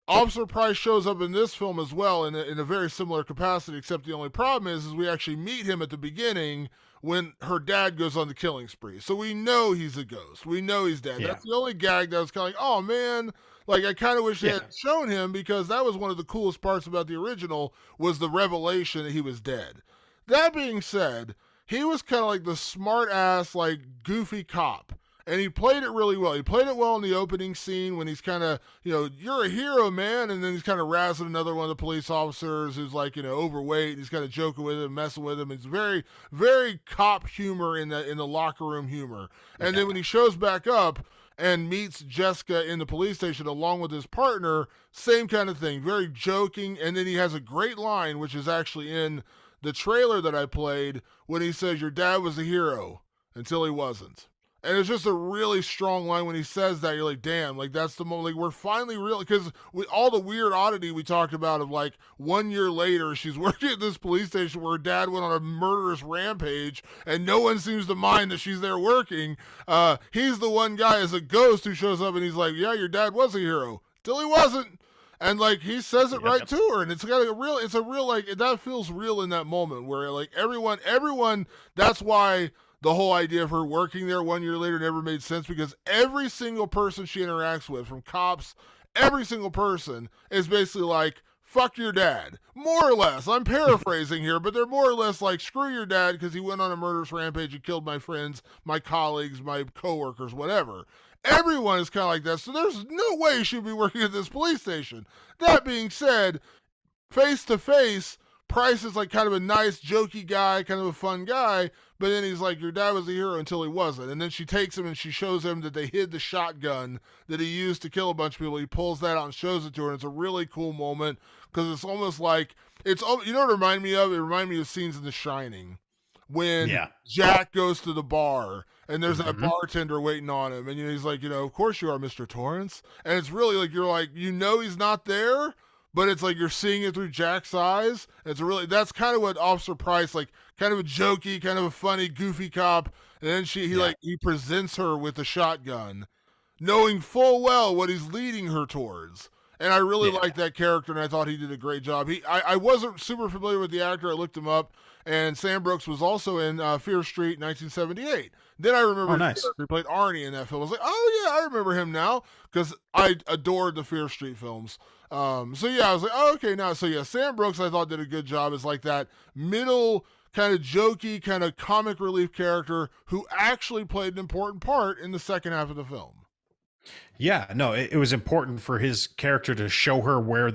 Officer Price shows up in this film as well in a very similar capacity, except the only problem is we actually meet him at the beginning when her dad goes on the killing spree. So we know he's a ghost. We know he's dead. Yeah. That's the only gag that was kind of like, oh, man. Like, I kind of wish they had shown him, because that was one of the coolest parts about the original, was the revelation that he was dead. That being said, he was kind of like the smart-ass, like, goofy cop. And he played it really well. He played it well in the opening scene when he's kind of, you're a hero, man. And then he's kind of razzing another one of the police officers who's like, overweight. And he's kind of joking with him, messing with him. It's very, very cop humor in the locker room humor. And then when he shows back up and meets Jessica in the police station along with his partner, same kind of thing. Very joking. And then he has a great line, which is actually in the trailer that I played when he says, "Your dad was a hero until he wasn't." And it's just a really strong line when he says that. You're like, damn, like that's the moment. Like we're finally real, because all the weird oddity we talked about of like 1 year later, she's working at this police station where her dad went on a murderous rampage, and no one seems to mind that she's there working. He's the one guy as a ghost who shows up and he's like, yeah, your dad was a hero till he wasn't. And like he says it right to her, and it's got it's a real like that feels real in that moment where like everyone. That's why the whole idea of her working there 1 year later never made sense, because every single person she interacts with, from cops, every single person is basically like, fuck your dad. More or less. I'm paraphrasing here, but they're more or less like, screw your dad because he went on a murderous rampage and killed my friends, my colleagues, my coworkers, whatever. Everyone is kind of like that, so there's no way she'd be working at this police station. That being said, face to face, Price is like kind of a nice, jokey guy, kind of a fun guy, but then he's like, your dad was a hero until he wasn't. And then she takes him and she shows him that they hid the shotgun that he used to kill a bunch of people. He pulls that out and shows it to her, and it's a really cool moment because it's almost like, you know what it reminded me of? It reminded me of scenes in The Shining when Jack goes to the bar and there's that bartender waiting on him, and he's like, of course you are, Mr. Torrance. And it's really like, you're like, he's not there, but it's like you're seeing it through Jack's eyes. That's kind of what Officer Price, like kind of a jokey, kind of a funny, goofy cop. And then he presents her with a shotgun, knowing full well what he's leading her towards. And I really liked that character, and I thought he did a great job. I wasn't super familiar with the actor. I looked him up, and Sam Brooks was also in Fear Street 1978. Then I remember he played Arnie in that film. I was like, oh, yeah, I remember him now, because I adored the Fear Street films. I was like, oh, okay, now. So, yeah, Sam Brooks, I thought, did a good job as like that middle kind of jokey, kind of comic relief character who actually played an important part in the second half of the film. Yeah, no, it was important for his character to show her where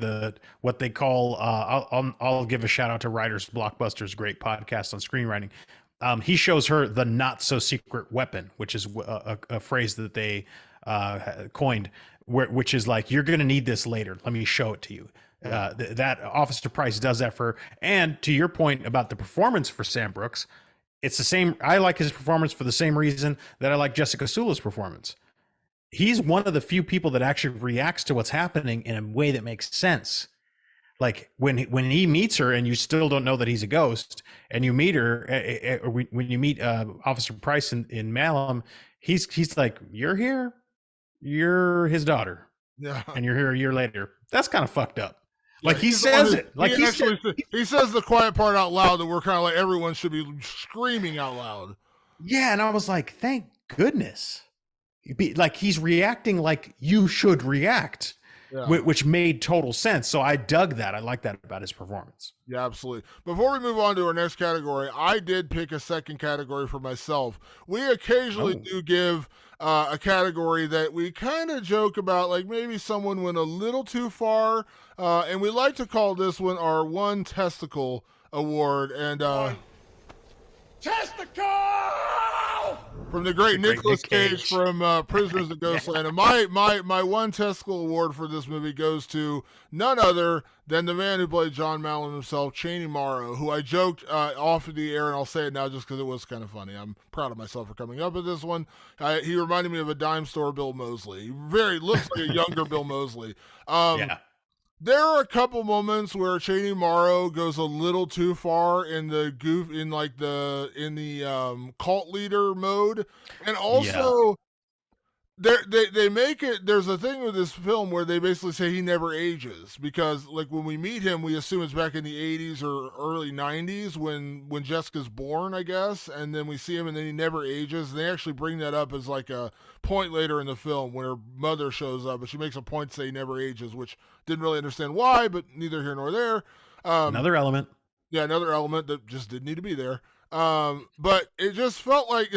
what they call. I'll give a shout out to Writers Blockbuster's great podcast on screenwriting. He shows her the not so secret weapon, which is a phrase that they coined, which is like, you're going to need this later. Let me show it to you. That Officer Price does that for. And to your point about the performance for Sam Brooks, it's the same. I like his performance for the same reason that I like Jessica Sula's performance. He's one of the few people that actually reacts to what's happening in a way that makes sense. Like when he meets her and you still don't know that he's a ghost, and you meet her, or when you meet Officer Price in Malum, he's like, you're here, you're his daughter, and you're here a year later. That's kind of fucked up. Like he says it. Like he says the quiet part out loud that we're kind of like, everyone should be screaming out loud. Yeah, and I was like, thank goodness. Like he's reacting like you should react, which made total sense. So I dug that. I like that about his performance. Yeah, absolutely. Before we move on to our next category, I did pick a second category for myself. We occasionally do give a category that we kind of joke about, like maybe someone went a little too far, and we like to call this one our One Testicle Award. And testicle! From the great Nicolas Cage from Prisoners of Ghostland. And my One Testicle Award for this movie goes to none other than the man who played John Malum himself, Chaney Morrow, who I joked off of the air, and I'll say it now just because it was kind of funny. I'm proud of myself for coming up with this one. He reminded me of a dime store Bill Moseley. He looks like a younger Bill Moseley. There are a couple moments where Chaney Morrow goes a little too far in the cult leader mode, and also they make it. There's a thing with this film where they basically say he never ages, because like when we meet him, we assume it's back in the 80s or early 90s when Jessica's born, I guess, and then we see him and then he never ages. And they actually bring that up as like a point later in the film when her mother shows up, and she makes a point to say he never ages, which didn't really understand why, but neither here nor there. Another element. Yeah, another element that just didn't need to be there. But it just felt like,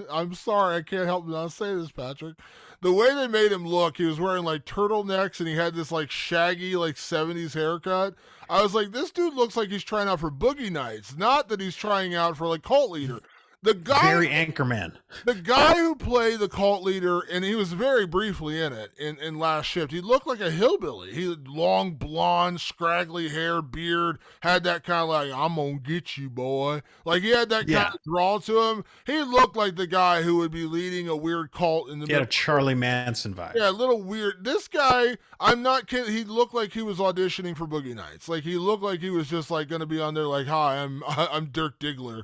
I'm sorry, I can't help but not say this, Patrick. The way they made him look, he was wearing like turtlenecks and he had this like shaggy, like 70s haircut. I was like, this dude looks like he's trying out for Boogie Nights, not that he's trying out for like cult leader. The guy Very Anchorman. The guy who played the cult leader, and he was very briefly in it in Last Shift, he looked like a hillbilly. He had long, blonde, scraggly hair, beard, had that kind of like, I'm going to get you, boy. Like, he had that kind of drawl to him. He looked like the guy who would be leading a weird cult in the middle. He had a Charlie Manson vibe. Yeah, a little weird. This guy, I'm not kidding, he looked like he was auditioning for Boogie Nights. Like, he looked like he was just, like, going to be on there like, hi, I'm Dirk Diggler.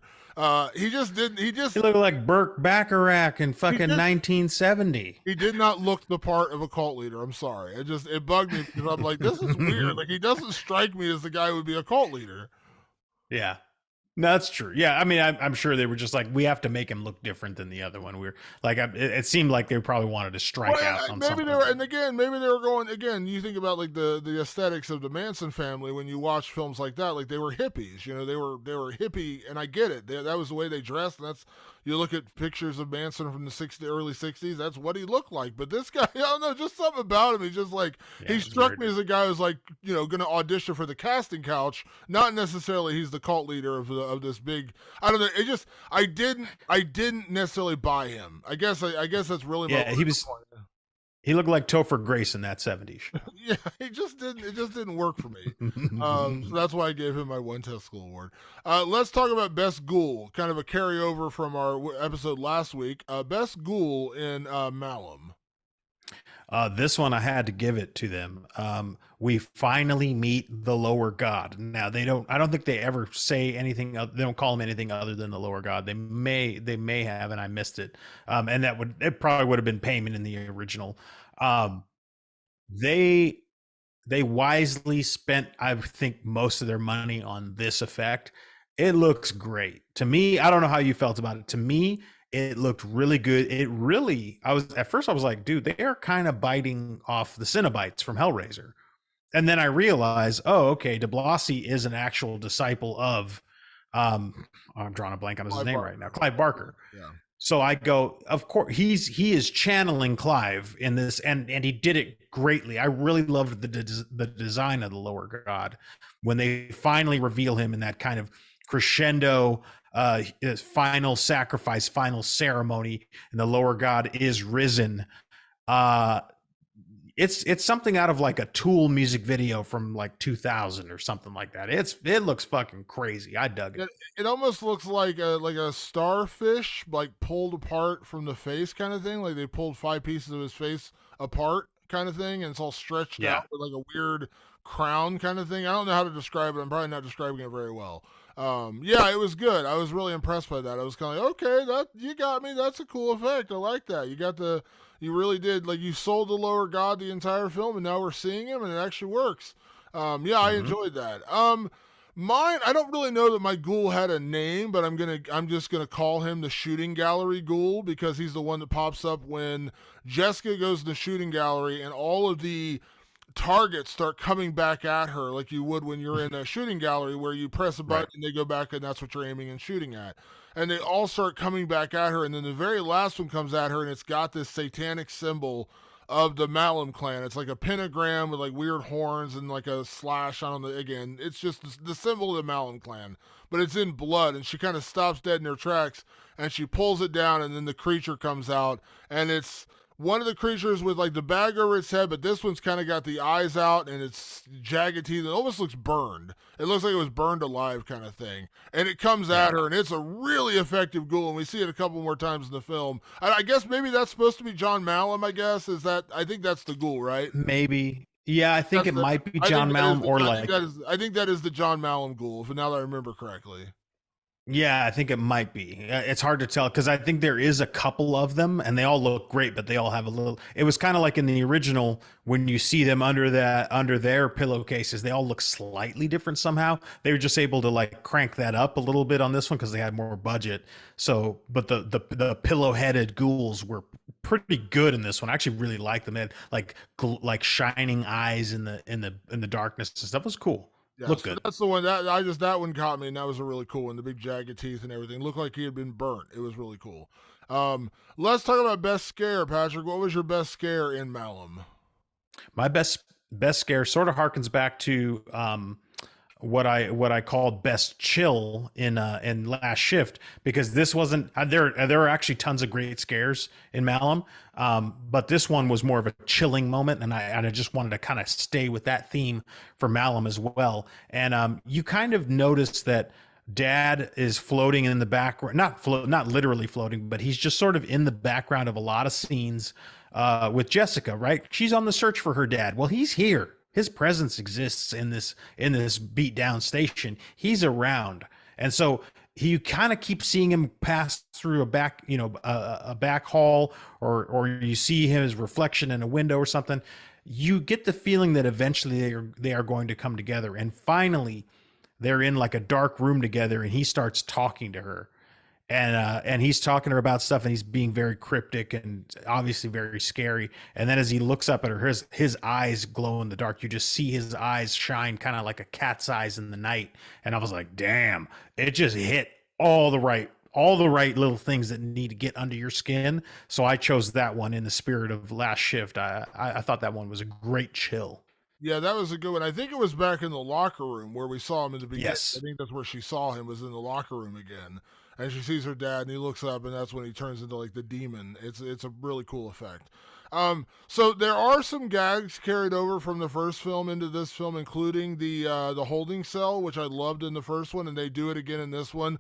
He just didn't. He looked like Burt Bacharach in fucking 1970. He did not look the part of a cult leader. I'm sorry. It bugged me because I'm like, this is weird. Like, he doesn't strike me as the guy who would be a cult leader. Yeah. No, that's true. Yeah, I mean, I'm sure they were just like, we have to make him look different than the other one. It seemed like they probably wanted to strike out on something. Maybe they were going again. You think about like the aesthetics of the Manson family when you watch films like that. Like, they were hippies. You know, they were hippie, and I get it. That was the way they dressed. And that's, you look at pictures of Manson from the early '60s. That's what he looked like. But this guy, I don't know, just something about him. He's just like, he struck me as a guy who's like, you know, going to audition for the casting couch. Not necessarily he's the cult leader of this big. I don't know. It just, I didn't necessarily buy him. I guess that's really my point. He looked like Topher Grace in that 70s show. Yeah, it just didn't work for me. So that's why I gave him my one testicle award. Let's talk about Best Ghoul, kind of a carryover from our episode last week. Best Ghoul in Malum. This one I had to give it to them. We finally meet the lower god. Now I don't think they ever say anything. They don't call him anything other than the lower god. They may have, and I missed it. And it probably would have been payment in the original. They wisely spent, I think, most of their money on this effect. It looks great to me. I don't know how you felt about it. To me, it looked really good. At first I was like, dude, they are kind of biting off the Cenobites from Hellraiser. And then I realized, oh, okay, DiBlasi is an actual disciple of, I'm drawing a blank on his name right now, Clive Barker. Yeah. So I go, of course, he is channeling Clive in this, and he did it greatly. I really loved the design of the lower god when they finally reveal him in that kind of crescendo, final sacrifice, final ceremony, and the lower god is risen. It's something out of like a Tool music video from like 2000 or something like that. It looks fucking crazy. I dug it. It almost looks like a starfish, like pulled apart from the face kind of thing. Like they pulled 5 pieces of his face apart kind of thing, and it's all stretched out with like a weird crown kind of thing. I don't know how to describe it. I'm probably not describing it very well. It was good. I was really impressed by that. I was kind of like, okay, that you got me. That's a cool effect. I like that. You really did, like, you sold the lower god the entire film, and now we're seeing him, and it actually works. I enjoyed that. Mine, I don't really know that my ghoul had a name, but I'm just gonna call him the shooting gallery ghoul, because he's the one that pops up when Jessica goes to the shooting gallery, and all of the targets start coming back at her like you would when you're in a shooting gallery where you press a button and they go back, and that's what you're aiming and shooting at. And they all start coming back at her, and then the very last one comes at her, and it's got this satanic symbol of the Malum clan. It's like a pentagram with like weird horns and like a slash on the, again, it's just the symbol of the Malum clan, but it's in blood, and she kind of stops dead in her tracks, and she pulls it down, and then the creature comes out, and it's one of the creatures with like the bag over its head, but this one's kind of got the eyes out, and it's jagged teeth. It almost looks burned. It looks like it was burned alive kind of thing. And it comes at her, and it's a really effective ghoul, and we see it a couple more times in the film. I guess maybe that's supposed to be John Malum, I guess. I think that's the ghoul, right? Maybe. Yeah, I think might be John Malum, or like... I think that is the John Malum ghoul, if now that I remember correctly. Yeah, I think it might be. It's hard to tell because I think there is a couple of them, and they all look great, but they all have a little. It was kind of like in the original when you see them under their pillowcases, they all look slightly different somehow. They were just able to like crank that up a little bit on this one because they had more budget. So, but the pillow-headed ghouls were pretty good in this one. I actually really liked them. They had like shining eyes in the darkness and stuff. It was cool. Yeah, look so good. That's the one that one caught me, and that was a really cool one. The big jagged teeth and everything looked like he had been burnt. It was really cool. Let's talk about best scare, Patrick. What was your best scare in Malum? My best scare sort of harkens back to what I called best chill in Last Shift, because this wasn't there are actually tons of great scares in Malum, but this one was more of a chilling moment, and I just wanted to kind of stay with that theme for Malum as well. And you kind of notice that Dad is floating in the background, not literally floating, but he's just sort of in the background of a lot of scenes with Jessica, right? She's on the search for her dad. Well, he's here. His presence exists in this beat down station. He's around, and so you kind of keep seeing him pass through a back, a back hall, or you see his reflection in a window or something. You get the feeling that eventually they are going to come together, and finally they're in like a dark room together, and he starts talking to her, and he's talking to her about stuff, and he's being very cryptic and obviously very scary. And then as he looks up at her, his eyes glow in the dark. You just see his eyes shine kind of like a cat's eyes in the night. And I was like, damn, it just hit all the right little things that need to get under your skin. So I chose that one in the spirit of Last Shift. I thought that one was a great chill. Yeah, that was a good one. I think it was back in the locker room where we saw him in the beginning. I Yes. think that's where she saw him, was in the locker room again. And she sees her dad, and he looks up, and that's when he turns into like the demon. It's a really cool effect. So there are some gags carried over from the first film into this film, including the holding cell, which I loved in the first one, and they do it again in this one.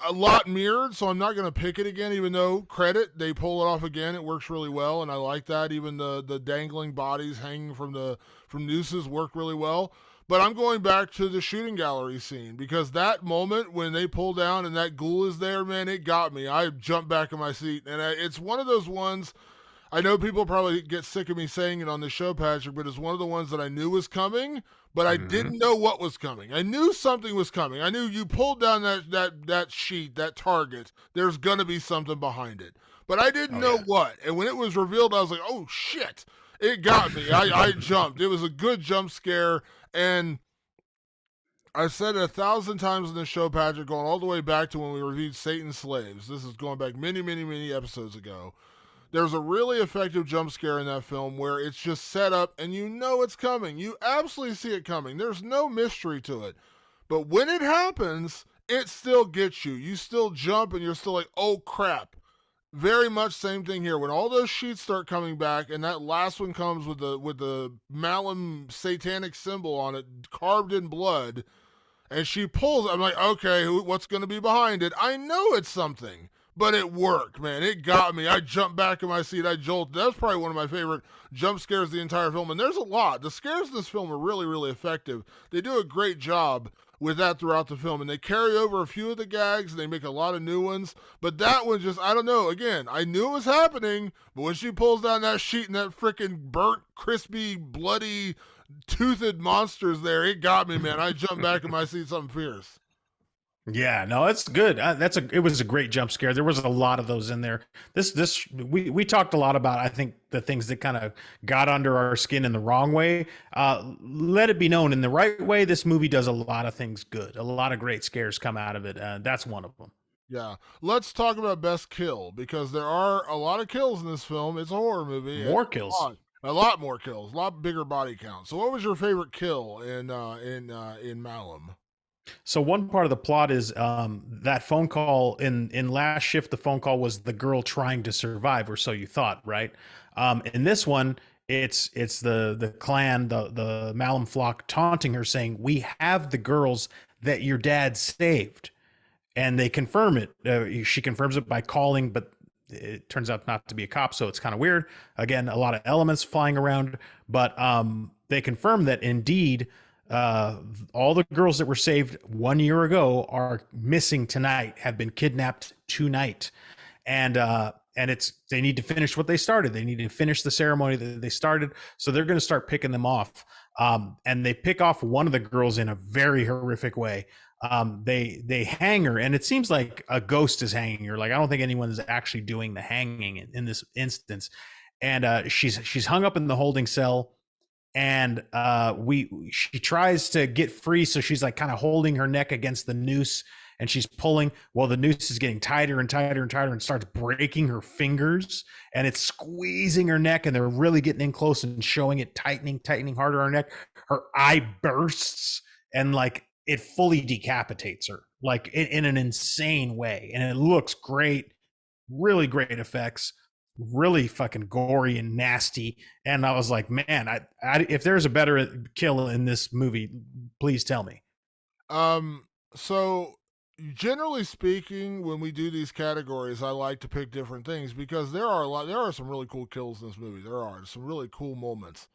A lot mirrored, so I'm not going to pick it again, even though credit, they pull it off again. It works really well, and I like that. Even the dangling bodies hanging from nooses work really well. But I'm going back to the shooting gallery scene, because that moment when they pull down and that ghoul is there, man, it got me. I jumped back in my seat, and it's one of those ones. I know people probably get sick of me saying it on the show, Patrick, but it's one of the ones that I knew was coming, but I Hmm. didn't know what was coming. I knew something was coming. I knew you pulled down that sheet, that target. There's gonna be something behind it, but I didn't Oh know yeah. what. And when it was revealed, I was like, "Oh shit!" It got me. I jumped. It was a good jump scare, and I've said it 1,000 times in the show, Patrick, going all the way back to when we reviewed Satan's Slaves. This is going back many, many, many episodes ago. There's a really effective jump scare in that film where it's just set up and you know it's coming. You absolutely see it coming. There's no mystery to it. But when it happens, it still gets you. You still jump and you're still like, oh crap. Very much same thing here. When all those sheets start coming back and that last one comes with the Malum satanic symbol on it carved in blood, and she pulls. I'm like, okay, what's going to be behind it? I know it's something, but it worked, man. It got me. I jumped back in my seat. I jolted. That was probably one of my favorite jump scares of the entire film. And there's a lot. The scares in this film are really, really effective. They do a great job with that throughout the film, and they carry over a few of the gags and they make a lot of new ones. But that one just, I don't know. Again, I knew it was happening, but when she pulls down that sheet and that freaking burnt, crispy, bloody, toothed monsters there, it got me, man. I jumped back in my seat, something fierce. Yeah, no, it's good. It was a great jump scare. There was a lot of those in there. We talked a lot about, I think, the things that kind of got under our skin in the wrong way. Let it be known, in the right way, this movie does a lot of things good. A lot of great scares come out of it. That's one of them. Yeah. Let's talk about best kill, because there are a lot of kills in this film. It's a horror movie, and More kills. a lot more kills, a lot bigger body count. So, what was your favorite kill in Malum? So one part of the plot is that phone call in Last Shift. The phone call was the girl trying to survive, or so you thought, right? In this one, it's the clan, the Malum flock, taunting her, saying, "We have the girls that your dad saved," and they confirm it. She confirms it by calling, but it turns out not to be a cop, so it's kind of weird. Again, a lot of elements flying around, but they confirm that indeed uh, all the girls that were saved 1 year ago are missing tonight, have been kidnapped tonight, and it's they need to finish what they started. They need to finish the ceremony that they started, so they're going to start picking them off. And they pick off one of the girls in a very horrific way. They hang her, and it seems like a ghost is hanging her. Like, I don't think anyone is actually doing the hanging in this instance. And she's hung up in the holding cell, and we she tries to get free, so she's like kind of holding her neck against the noose, and she's pulling. Well, the noose is getting tighter and tighter and tighter, and starts breaking her fingers, and it's squeezing her neck, and they're really getting in close and showing it tightening harder on her neck. Her eye bursts, and like it fully decapitates her like in an insane way, and it looks great, really great effects, really fucking gory and nasty. And I was like, man, if there's a better kill in this movie, please tell me. So generally speaking, when we do these categories, I like to pick different things because there are some really cool kills in this movie. There are some really cool moments.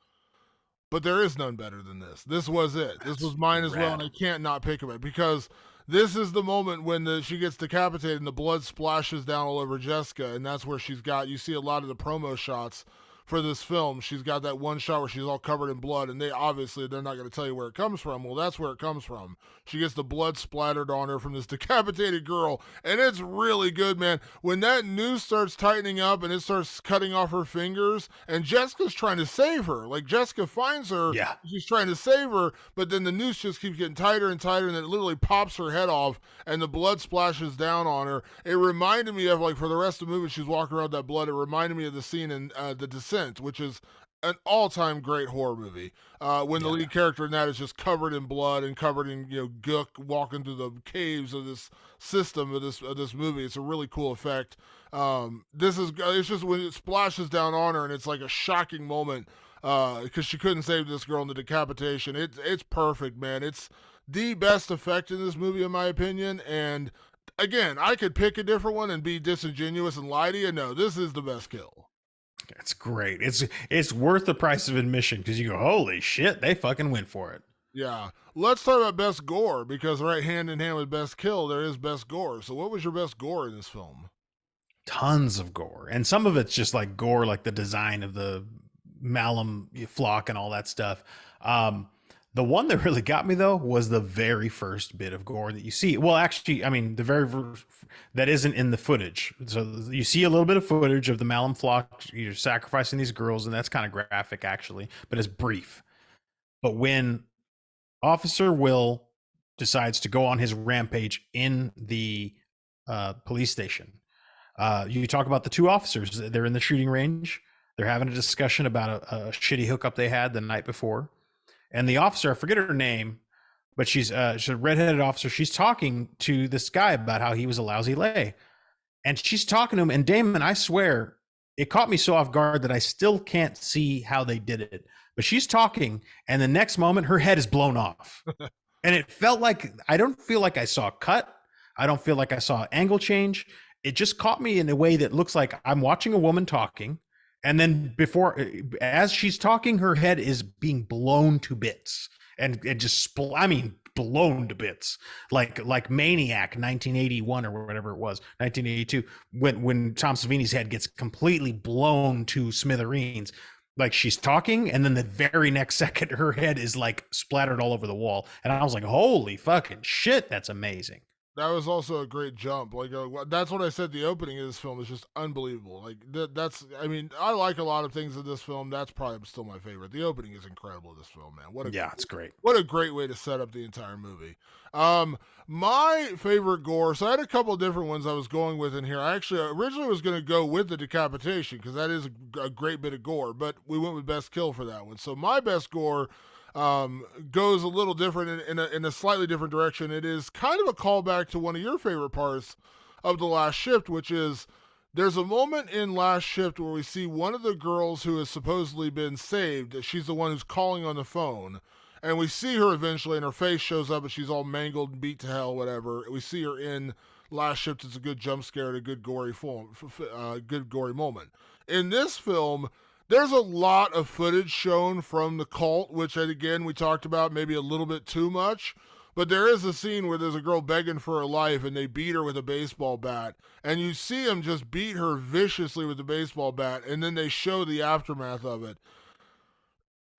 But there is none better than this. This was it. This That's was mine as well, and rad. I can't not pick it because this is the moment when she gets decapitated and the blood splashes down all over Jessica, and that's where you see a lot of the promo shots for this film. She's got that one shot where she's all covered in blood, and they're not going to tell you where it comes from. Well, that's where it comes from. She gets the blood splattered on her from this decapitated girl, and it's really good, man. When that noose starts tightening up and it starts cutting off her fingers, and Jessica's trying to save her. Like, Jessica finds her, Yeah. she's trying to save her, but then the noose just keeps getting tighter and tighter, and it literally pops her head off, and the blood splashes down on her. It reminded me of, like, for the rest of the movie, she's walking around that blood. It reminded me of the scene in The Descent, which is an all-time great horror movie. When the lead character in that is just covered in blood and covered in gook, walking through the caves of this system of this movie. It's a really cool effect. It's just when it splashes down on her, and it's like a shocking moment because she couldn't save this girl in the decapitation. It's perfect, man. It's the best effect in this movie, in my opinion. And again, I could pick a different one and be disingenuous and lie to you. No, this is the best kill. It's great. It's worth the price of admission because you go, holy shit, they fucking went for it. Yeah. Let's talk about best gore because right hand in hand with best kill, there is best gore. So what was your best gore in this film? Tons of gore. And some of it's just like gore, like the design of the Malum flock and all that stuff. The one that really got me though was the very first bit of gore that you see. Well, actually, I mean, the very first that isn't in the footage. So you see a little bit of footage of the Malum flock. You're sacrificing these girls, and that's kind of graphic actually, but it's brief. But when Officer Will decides to go on his rampage in the police station, you talk about the two officers. They're in the shooting range. They're having a discussion about a shitty hookup they had the night before. And the officer, I forget her name, but she's a redheaded officer. She's talking to this guy about how he was a lousy lay. And she's talking to him. And Damon, I swear, it caught me so off guard that I still can't see how they did it. But she's talking, and the next moment, her head is blown off. And it felt like, I don't feel like I saw a cut. I don't feel like I saw an angle change. It just caught me in a way that looks like I'm watching a woman talking. And then as she's talking, her head is being blown to bits, and it just, blown to bits, like Maniac 1981 or whatever it was, 1982, when Tom Savini's head gets completely blown to smithereens. Like, she's talking, and then the very next second, her head is like splattered all over the wall, and I was like, "Holy fucking shit, that's amazing!" That was also a great jump. Like that's what I said. The opening of this film is just unbelievable. Like that's. I mean, I like a lot of things in this film. That's probably still my favorite. The opening is incredible. This film, man. It's great. What a great way to set up the entire movie. My favorite gore. So I had a couple of different ones I was going with in here. I actually originally was going to go with the decapitation because that is a great bit of gore, but we went with best kill for that one. So my best gore goes a little different in a slightly different direction. It is kind of a callback to one of your favorite parts of The Last Shift, which is there's a moment in Last Shift where we see one of the girls who has supposedly been saved. She's the one who's calling on the phone. And we see her eventually, and her face shows up, and she's all mangled and beat to hell, whatever. We see her in Last Shift. It's a good jump scare and a good gory moment. In this film, there's a lot of footage shown from the cult, which, again, we talked about maybe a little bit too much. But there is a scene where there's a girl begging for her life, and they beat her with a baseball bat. And you see them just beat her viciously with the baseball bat, and then they show the aftermath of it.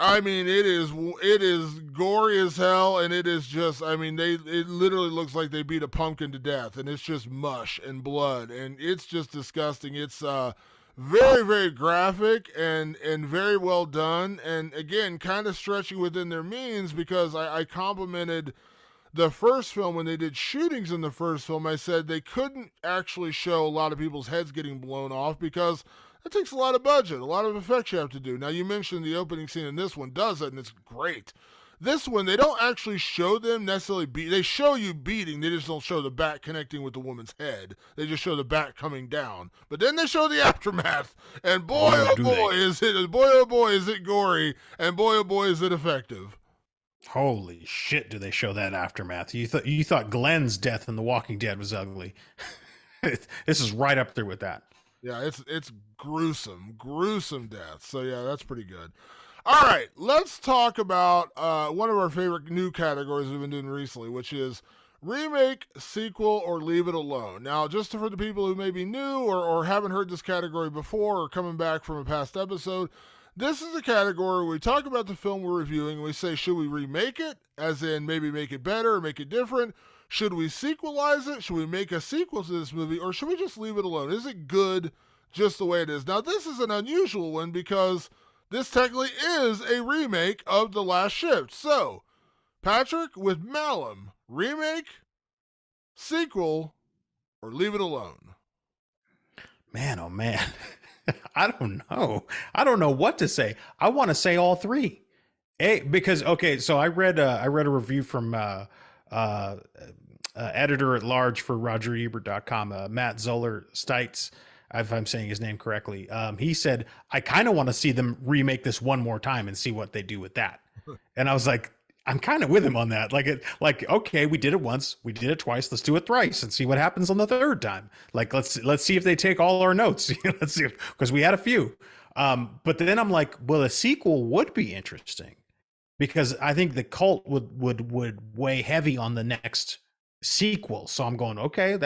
I mean, it is gory as hell, and it is just, I mean, it literally looks like they beat a pumpkin to death, and it's just mush and blood, and it's just disgusting. It's very, very graphic and very well done. And again, kind of stretching within their means because I complimented the first film when they did shootings in the first film. I said they couldn't actually show a lot of people's heads getting blown off because it takes a lot of budget, a lot of effects you have to do. Now, you mentioned the opening scene in this one does it, and it's great. This one, they don't actually show them necessarily beat. They show you beating. They just don't show the bat connecting with the woman's head. They just show the bat coming down. But then they show the aftermath, and boy, Oh, oh do boy, they? is it gory, and boy, oh boy, is it effective. Holy shit! Do they show that aftermath? You thought Glenn's death in The Walking Dead was ugly. This is right up there with that. Yeah, it's gruesome, gruesome death. So yeah, that's pretty good. All right, let's talk about one of our favorite new categories we've been doing recently, which is remake, sequel, or leave it alone. Now, just for the people who may be new or haven't heard this category before or coming back from a past episode, this is a category where we talk about the film we're reviewing and we say, should we remake it, as in maybe make it better or make it different? Should we sequelize it? Should we make a sequel to this movie? Or should we just leave it alone? Is it good just the way it is? Now, this is an unusual one because this technically is a remake of The Last Shift. So, Patrick, with Malum, remake, sequel, or leave it alone? Man, oh man. I don't know. I don't know what to say. I want to say all three. Because okay, so I read a review from editor at large for RogerEbert.com, Matt Zoller Stites, if I'm saying his name correctly. He said, I kind of want to see them remake this one more time and see what they do with that. And I was like, I'm kind of with him on that. Okay, we did it once, we did it twice. Let's do it thrice and see what happens on the third time. Like, let's see if they take all our notes. Let's see, because we had a few. But then I'm like, well, a sequel would be interesting because I think the cult would weigh heavy on the next sequel. So I'm going, okay,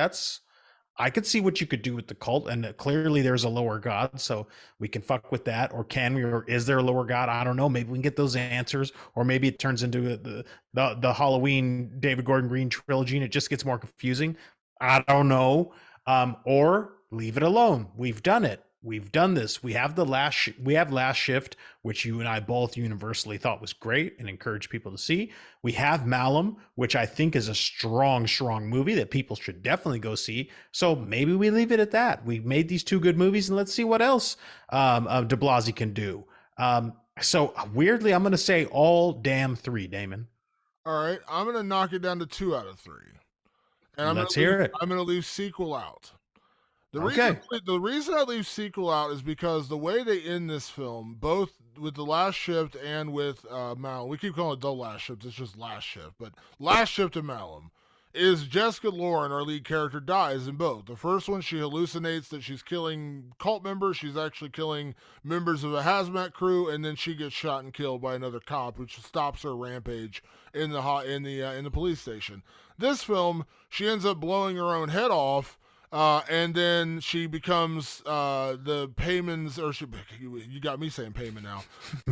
I could see what you could do with the cult, and clearly there's a lower god, so we can fuck with that. Or can we? Or is there a lower god? I don't know. Maybe we can get those answers, or maybe it turns into the Halloween David Gordon Green trilogy, and it just gets more confusing. I don't know. Or leave it alone. We've done it. We've done this. We have Last Shift, which you and I both universally thought was great and encourage people to see. We have Malum, which I think is a strong, strong movie that people should definitely go see. So maybe we leave it at that. We made these two good movies, and let's see what else DiBlasi can do. So weirdly, I'm going to say all damn three, Damon. All right, I'm going to knock it down to 2 out of 3. And Let's hear it. I'm going to leave sequel out. Okay. The reason I leave sequel out is because the way they end this film, both with The Last Shift and with Malum, we keep calling it The Last Shift, it's just Last Shift, but Last Shift and Malum, is Jessica Lauren, our lead character, dies in both. The first one, she hallucinates that she's killing cult members, she's actually killing members of a hazmat crew, and then she gets shot and killed by another cop, which stops her rampage in the police station. This film, she ends up blowing her own head off. And then she becomes the Paymans, you got me saying Payman now.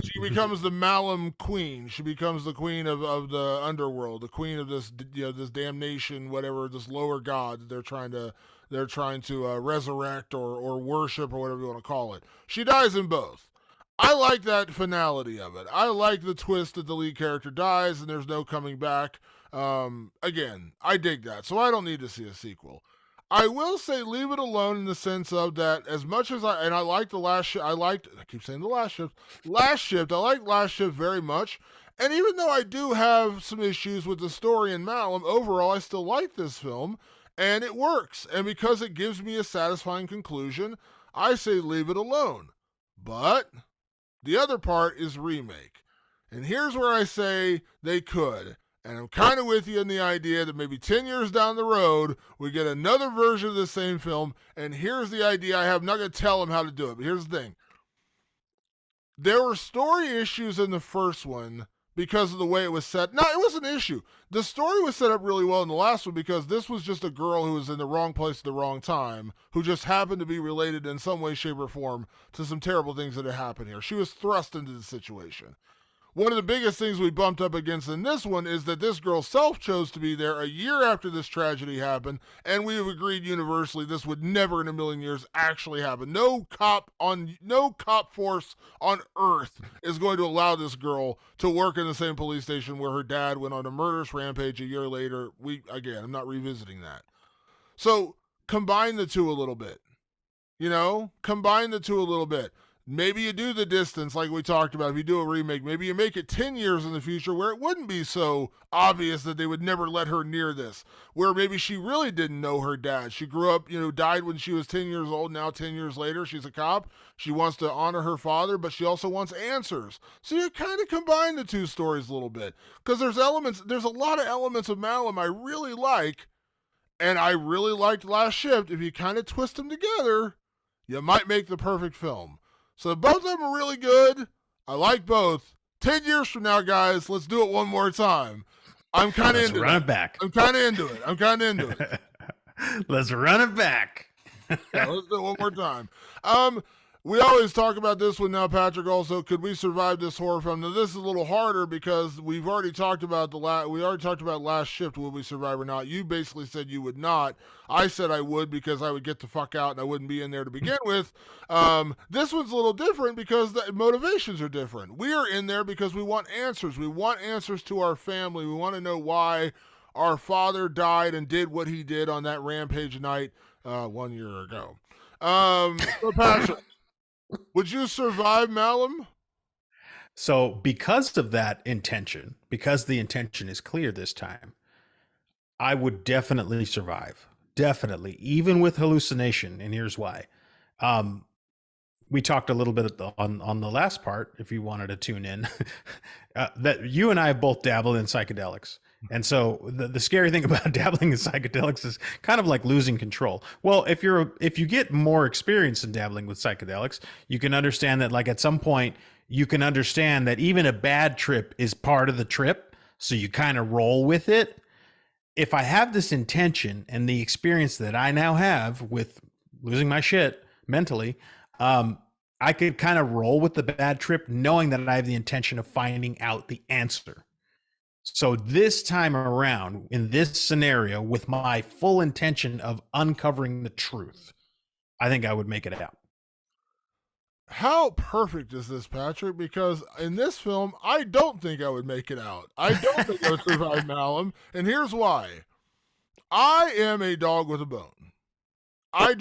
She becomes the Malum queen. She becomes the queen of the underworld, the queen of this this damnation, whatever, this lower god that they're trying to resurrect or worship or whatever you want to call it. She dies in both. I like that finality of it. I like the twist that the lead character dies and there's no coming back. Again, I dig that, so I don't need to see a sequel. I will say leave it alone in the sense of that as much as I like the last shift, I keep saying the last shift. I like Last Shift very much. And even though I do have some issues with the story in Malum, overall I still like this film and it works. And because it gives me a satisfying conclusion, I say leave it alone. But the other part is remake. And here's where I say they could. And I'm kind of with you in the idea that maybe 10 years down the road, we get another version of the same film. And here's the idea I have. I'm not going to tell them how to do it, but here's the thing. There were story issues in the first one because of the way it was set. No, it was an issue. The story was set up really well in the last one because this was just a girl who was in the wrong place at the wrong time, who just happened to be related in some way, shape, or form to some terrible things that had happened here. She was thrust into the situation. One of the biggest things we bumped up against in this one is that this girl self chose to be there a year after this tragedy happened, and we have agreed universally this would never in a million years actually happen. No cop force on earth is going to allow this girl to work in the same police station where her dad went on a murderous rampage a year later. I'm not revisiting that. So combine the two a little bit. Combine the two a little bit. Maybe you do the distance like we talked about. If you do a remake, maybe you make it 10 years in the future where it wouldn't be so obvious that they would never let her near this. Where maybe she really didn't know her dad. She grew up, died when she was 10 years old. Now 10 years later, she's a cop. She wants to honor her father, but she also wants answers. So you kind of combine the two stories a little bit. Because there's a lot of elements of Malum I really like. And I really liked Last Shift. If you kind of twist them together, you might make the perfect film. So both of them are really good. I like both. 10 years from now, guys, let's do it one more time. I'm kind of into it. Let's run it back. I'm kind of into it. Let's run it back. Yeah, let's do it one more time. We always talk about this one now, Patrick. Also, could we survive this horror film? Now, this is a little harder because we've already talked about Last Shift. Would we survive or not? You basically said you would not. I said I would because I would get the fuck out and I wouldn't be in there to begin with. This one's a little different because the motivations are different. We are in there because we want answers. We want answers to our family. We want to know why our father died and did what he did on that rampage night 1 year ago. So Patrick, would you survive Malum? So because of that intention, because the intention is clear this time, I would definitely survive. Definitely. Even with hallucination. And here's why. We talked a little bit on the last part, if you wanted to tune in, that you and I both dabble in psychedelics. And so the scary thing about dabbling in psychedelics is kind of like losing control. Well, if you get more experience in dabbling with psychedelics, you can understand that, like, at some point you can understand that even a bad trip is part of the trip. So you kind of roll with it. If I have this intention and the experience that I now have with losing my shit mentally, I could kind of roll with the bad trip, knowing that I have the intention of finding out the answer. So this time around, in this scenario, with my full intention of uncovering the truth, I think I would make it out. How perfect is this, Patrick? Because in this film, I don't think I would make it out. I don't think I would survive Malum, and here's why. I am a dog with a bone. As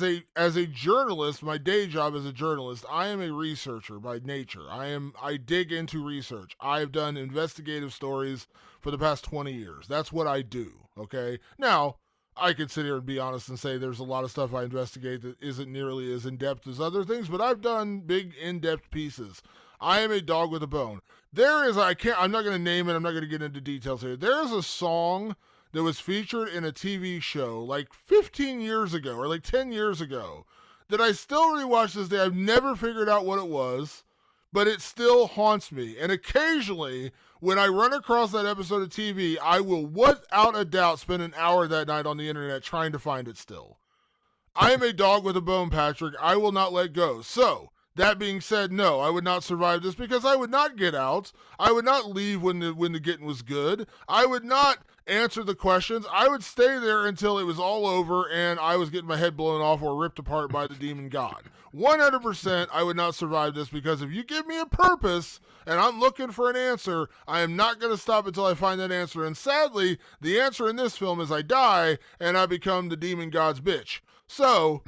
a journalist, my day job as a journalist, I am a researcher by nature. I dig into research. I've done investigative stories for the past 20 years. That's what I do, okay? Now, I could sit here and be honest and say there's a lot of stuff I investigate that isn't nearly as in-depth as other things, but I've done big in-depth pieces. I am a dog with a bone. I'm not going to name it, I'm not going to get into details here. There is a song that was featured in a TV show like 15 years ago or like 10 years ago that I still rewatch this day. I've never figured out what it was, but it still haunts me. And occasionally, when I run across that episode of TV, I will, without a doubt, spend an hour that night on the internet trying to find it still. I am a dog with a bone, Patrick. I will not let go. So, that being said, no, I would not survive this because I would not get out. I would not leave when the getting was good. I would not answer the questions. I would stay there until it was all over and I was getting my head blown off or ripped apart by the demon god. 100% I would not survive this because if you give me a purpose and I'm looking for an answer, I am not going to stop until I find that answer. And sadly, the answer in this film is I die and I become the demon god's bitch. So...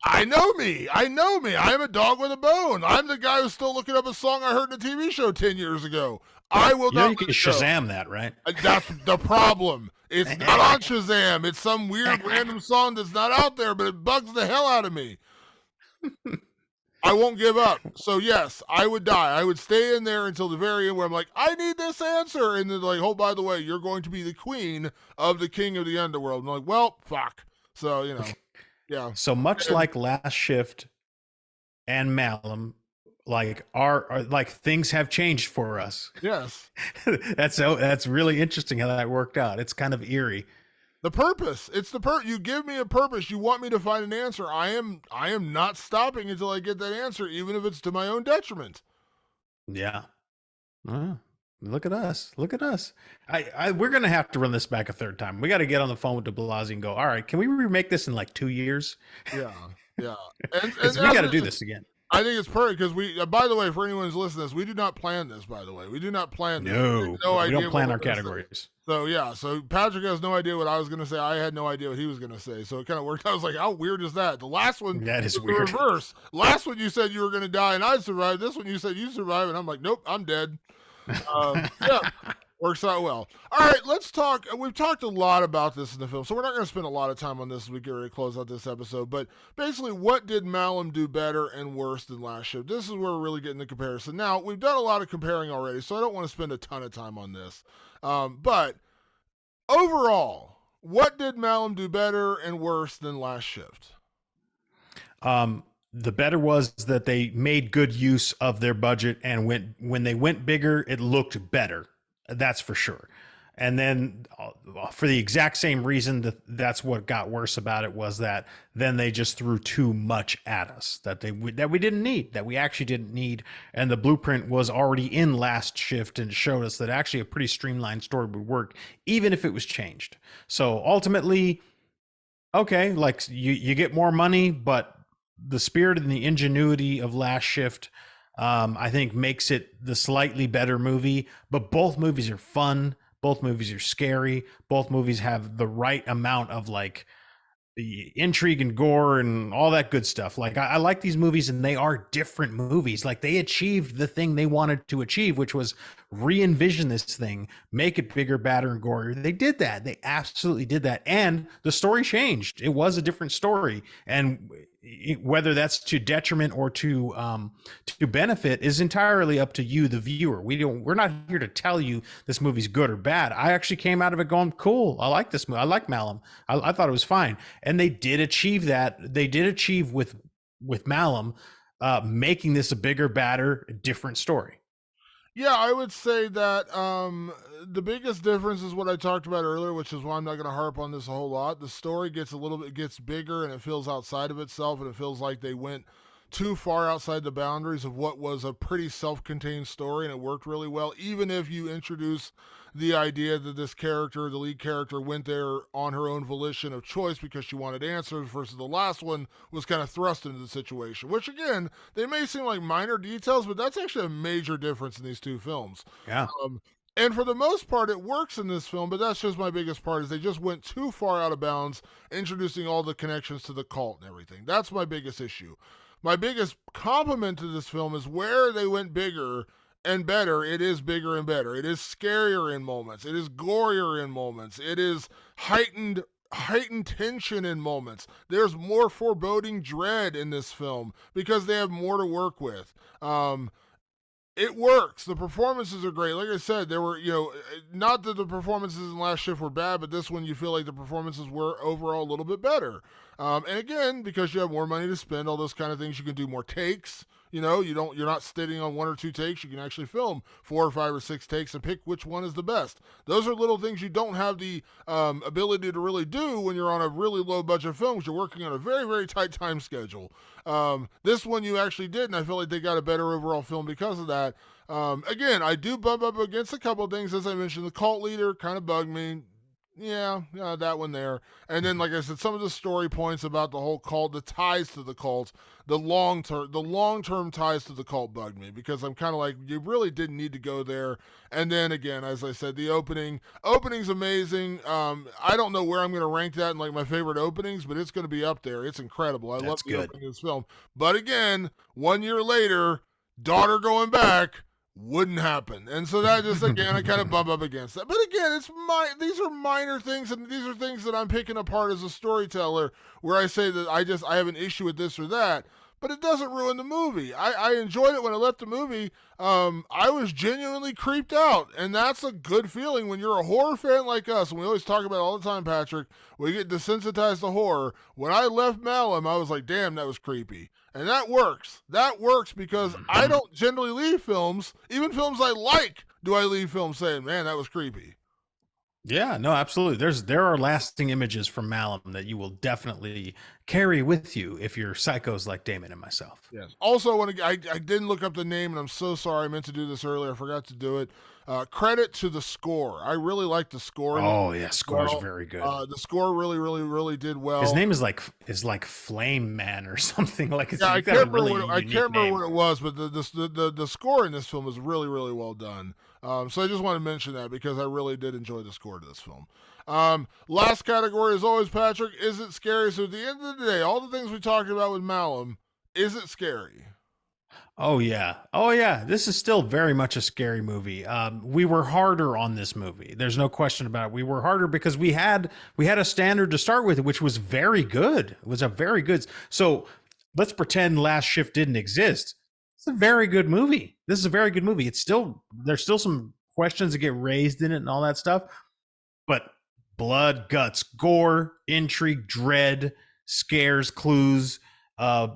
I know me. I'm a dog with a bone. I'm the guy who's still looking up a song I heard in a TV show 10 years ago. I will not. You can Shazam that, right? That's the problem. It's not on Shazam. It's some weird random song that's not out there, but it bugs the hell out of me. I won't give up. So yes, I would die. I would stay in there until the very end where I'm like, I need this answer. And then like, oh, by the way, you're going to be the queen of the king of the underworld. And I'm like, well, fuck. So, yeah. So much like Last Shift and Malum, like like things have changed for us. Yes. That's really interesting how that worked out. It's kind of eerie. The purpose. It's you give me a purpose. You want me to find an answer. I am not stopping until I get that answer, even if it's to my own detriment. Yeah. Look at us. Look at us. We're going to have to run this back a third time. We got to get on the phone with DiBlasi and go, all right, can we remake this in like 2 years? Yeah. Because we got to do this again. I think it's perfect because we. By the way, for anyone who's listening to this, we do not plan this. By the way, we do not plan this. We have No, no we don't idea what plan we're our going to say. categories. So yeah, so Patrick has no idea what I was going to say. I had no idea what he was going to say. So it kind of worked. I was like, how weird is that? The last one That is was the weird. reverse. Last one you said you were going to die and I survived. This one you said you survived and I'm like, nope, I'm dead. Yeah. Works out well. All right, let's talk. We've talked a lot about this in the film, so we're not going to spend a lot of time on this as we get ready to close out this episode. But basically, what did Malum do better and worse than Last Shift? This is where we're really getting the comparison. Now, we've done a lot of comparing already, so I don't want to spend a ton of time on this. But overall, what did Malum do better and worse than Last Shift? The better was that they made good use of their budget, and when they went bigger, it looked better. That's for sure. And then for the exact same reason that's what got worse about it was that then they just threw too much at us that we didn't need, that we actually didn't need. And the blueprint was already in Last Shift and showed us that actually a pretty streamlined story would work even if it was changed. So ultimately, okay, like you get more money, but the spirit and the ingenuity of Last Shift, I think, makes it the slightly better movie. But both movies are fun. Both movies are scary. Both movies have the right amount of like the intrigue and gore and all that good stuff. Like I like these movies, and they are different movies. Like they achieved the thing they wanted to achieve, which was re-envision this thing, make it bigger, badder, and gorier. They did that. They absolutely did that. And the story changed. It was a different story. And whether that's to detriment or to benefit is entirely up to you, the viewer. We're not here to tell you this movie's good or bad. I actually came out of it going, cool. I like this movie. I like Malum. I thought it was fine. And they did achieve that. They did achieve with Malum, making this a bigger, badder, different story. Yeah, I would say that the biggest difference is what I talked about earlier, which is why I'm not going to harp on this a whole lot. The story gets bigger, and it feels outside of itself, and it feels like they went too far outside the boundaries of what was a pretty self-contained story, and it worked really well. Even if you introduce the idea that this character, the lead character, went there on her own volition of choice because she wanted answers, versus the last one was kind of thrust into the situation, which again, they may seem like minor details, but that's actually a major difference in these two films. Yeah. And for the most part, it works in this film, but that's just my biggest part, is they just went too far out of bounds, introducing all the connections to the cult and everything. That's my biggest issue. My biggest compliment to this film is where they went bigger and better. It is bigger and better. It is scarier in moments. It is gorier in moments. It is heightened tension in moments. There's more foreboding dread in this film because they have more to work with. It works. The performances are great. Like I said, there were, not that the performances in Last Shift were bad, but this one you feel like the performances were overall a little bit better. And again, because you have more money to spend, all those kind of things, you can do more takes. You're not sitting on one or two takes. You can actually film 4 or 5 or 6 takes and pick which one is the best. Those are little things you don't have the ability to really do when you're on a really low budget film, because you're working on a very, very tight time schedule. This one you actually did, and I feel like they got a better overall film because of that. Again, I do bump up against a couple of things. As I mentioned, the cult leader kind of bugged me. Yeah, that one there. And then, like I said, some of the story points about the whole cult, the ties to the cult, the long term ties to the cult bugged me, because I'm kind of like, you really didn't need to go there. And then again, as I said, the opening's amazing. I don't know where I'm going to rank that in like my favorite openings, but it's going to be up there. It's incredible. I love the opening of this film. But again, 1 year later, daughter going back wouldn't happen. And so that just, again, I kind of bump up against that. But again, these are minor things, and these are things that I'm picking apart as a storyteller, where I say that I have an issue with this or that, but it doesn't ruin the movie. I enjoyed it when I left the movie. I was genuinely creeped out, and that's a good feeling when you're a horror fan like us, and we always talk about it all the time, Patrick. We get desensitized to horror. When I left Malum, I was like, damn, that was creepy. And that works. That works because I don't generally leave films, even films I like, do I leave films saying, man, that was creepy. Yeah, no, absolutely. There are lasting images from Malum that you will definitely carry with you if you're psychos like Damon and myself. Yes. Also, I didn't look up the name, and I'm so sorry. I meant to do this earlier. I forgot to do it. Credit to the score. I really like the score in this Oh yeah, as score's well. very good. The score really, really, really did His well. name is like Flame Man or something. Like Yeah, he's got a really unique I can't remember name. what it was, but the score in this film was really, really well done. So I just want to mention that because I really did enjoy the score to this film. Last category, as always, Patrick. Is it scary? So at the end of the day, all the things we talked about with Malum, is it scary? Oh yeah, oh yeah. This is still very much a scary movie. We were harder on this movie. There's no question about it. We were harder because we had a standard to start with, which was very good. It was a very good. So let's pretend Last Shift didn't exist. It's a very good movie. This is a very good movie. It's still there's still some questions that get raised in it and all that stuff, but blood, guts, gore, intrigue, dread, scares, clues, uh,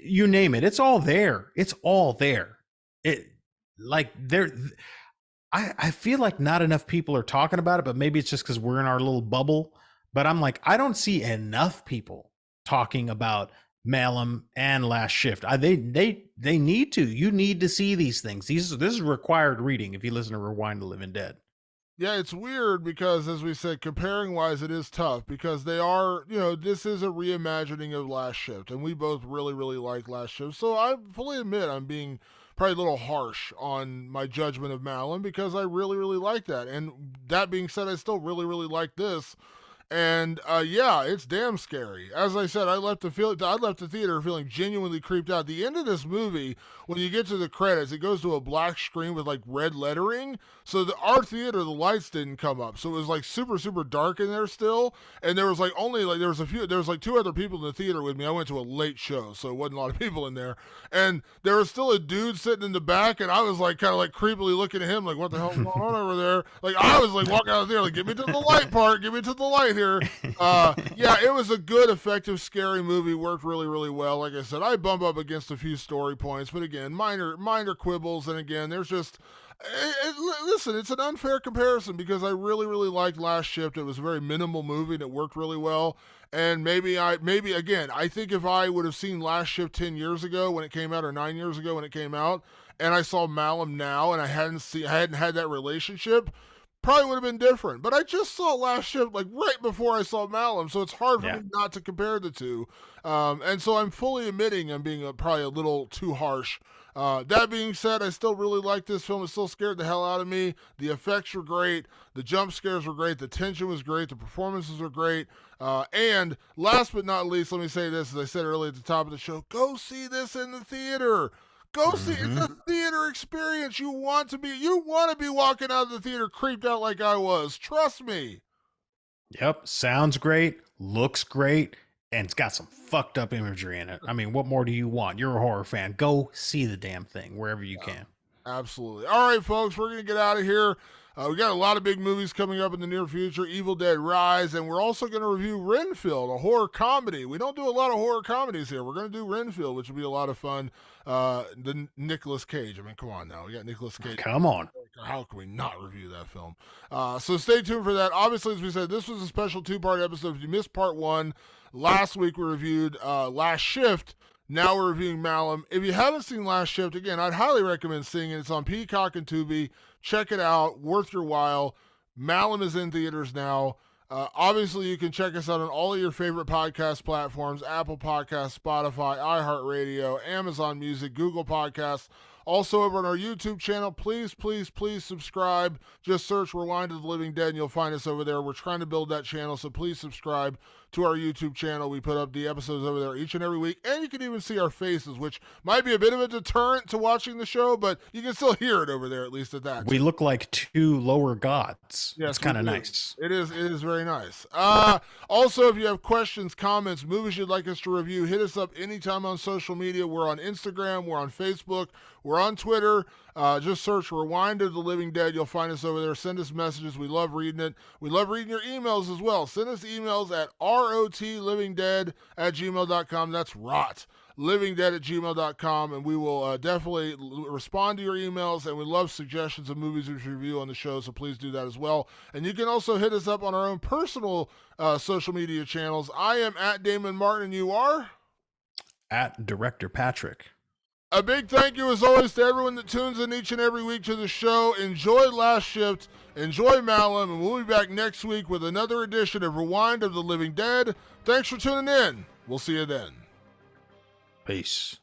you name it. It's all there. It's all there. It like there. I feel like not enough people are talking about it, but maybe it's just because we're in our little bubble. But I'm like, I don't see enough people talking about Malum and Last Shift. They need to. You need to see these things. This is required reading if you listen to Rewind the Living Dead. Yeah, it's weird because, as we said, comparing wise, it is tough because they are, this is a reimagining of Last Shift, and we both really, really like Last Shift. So I fully admit I'm being probably a little harsh on my judgment of Malin because I really, really like that. And that being said, I still really, really like this. And yeah, it's damn scary. As I said, I left the theater feeling genuinely creeped out. The end of this movie, when you get to the credits, it goes to a black screen with like red lettering. So our theater, the lights didn't come up, so it was like super super dark in there still. And there was like only like there was like two other people in the theater with me. I went to a late show, so it wasn't a lot of people in there. And there was still a dude sitting in the back, and I was like kind of like creepily looking at him, like what the hell's going on over there? Like I was like walking out of there, like get me to the light part, get me to the light here. Yeah, it was a good, effective, scary movie. Worked really, really well. Like I said, I bump up against a few story points, but again, minor quibbles. And again, there's just listen, it's an unfair comparison because I really, really liked Last Shift. It was a very minimal movie and it worked really well. And maybe again, I think if I would have seen Last Shift 10 years ago when it came out or 9 years ago when it came out, and I saw Malum now and I hadn't had that relationship, probably would have been different. But I just saw Last Shift like right before I saw Malum, so it's hard for Yeah. me not to compare the two. And so I'm fully admitting I'm being probably a little too harsh. That being said, I still really like this film. It still scared the hell out of me. The effects were great. The jump scares were great. The tension was great. The performances were great. And last but not least, let me say this, as I said earlier at the top of the show, go see this in the theater. Go see it's a theater experience. You want to be walking out of the theater creeped out like I was. Trust me. Yep. Sounds great. Looks great. And it's got some fucked up imagery in it. I mean, what more do you want? You're a horror fan. Go see the damn thing wherever you can. Absolutely. All right, folks, we're going to get out of here. We got a lot of big movies coming up in the near future. Evil Dead Rise, and we're also going to review Renfield, a horror comedy. We don't do a lot of horror comedies here. We're going to do Renfield, which will be a lot of fun. The Nicolas Cage. I mean, come on now. We got Nicolas Cage. Come on. How can we not review that film? So stay tuned for that. Obviously, as we said, this was a special two-part episode. If you missed part one, last week we reviewed Last Shift. Now we're reviewing Malum. If you haven't seen Last Shift, again, I'd highly recommend seeing it. It's on Peacock and Tubi. Check it out. Worth your while. Malum is in theaters now. Obviously, you can check us out on all of your favorite podcast platforms: Apple Podcasts, Spotify, iHeartRadio, Amazon Music, Google Podcasts. Also over on our YouTube channel, please, please, please subscribe. Just search Rewind of the Living Dead and you'll find us over there. We're trying to build that channel, so please subscribe to our YouTube channel. We put up the episodes over there each and every week, and you can even see our faces, which might be a bit of a deterrent to watching the show, but you can still hear it over there, at least at that. We look like two lower gods. Yes, it's kind of nice. It is very nice. Also, if you have questions, comments, movies you'd like us to review, hit us up anytime on social media. We're on Instagram, we're on Facebook, we're We're on Twitter. Just search Rewind of the Living Dead. You'll find us over there. Send us messages. We love reading it. We love reading your emails as well. Send us emails at rotlivingdead@gmail.com. That's rotlivingdead@gmail.com, and we will definitely respond to your emails, and we love suggestions of movies we should review on the show, so please do that as well. And you can also hit us up on our own personal social media channels. I am at Damon Martin, and you are? At Director Patrick. A big thank you, as always, to everyone that tunes in each and every week to the show. Enjoy Last Shift, enjoy Malum, and we'll be back next week with another edition of Rewind of the Living Dead. Thanks for tuning in. We'll see you then. Peace.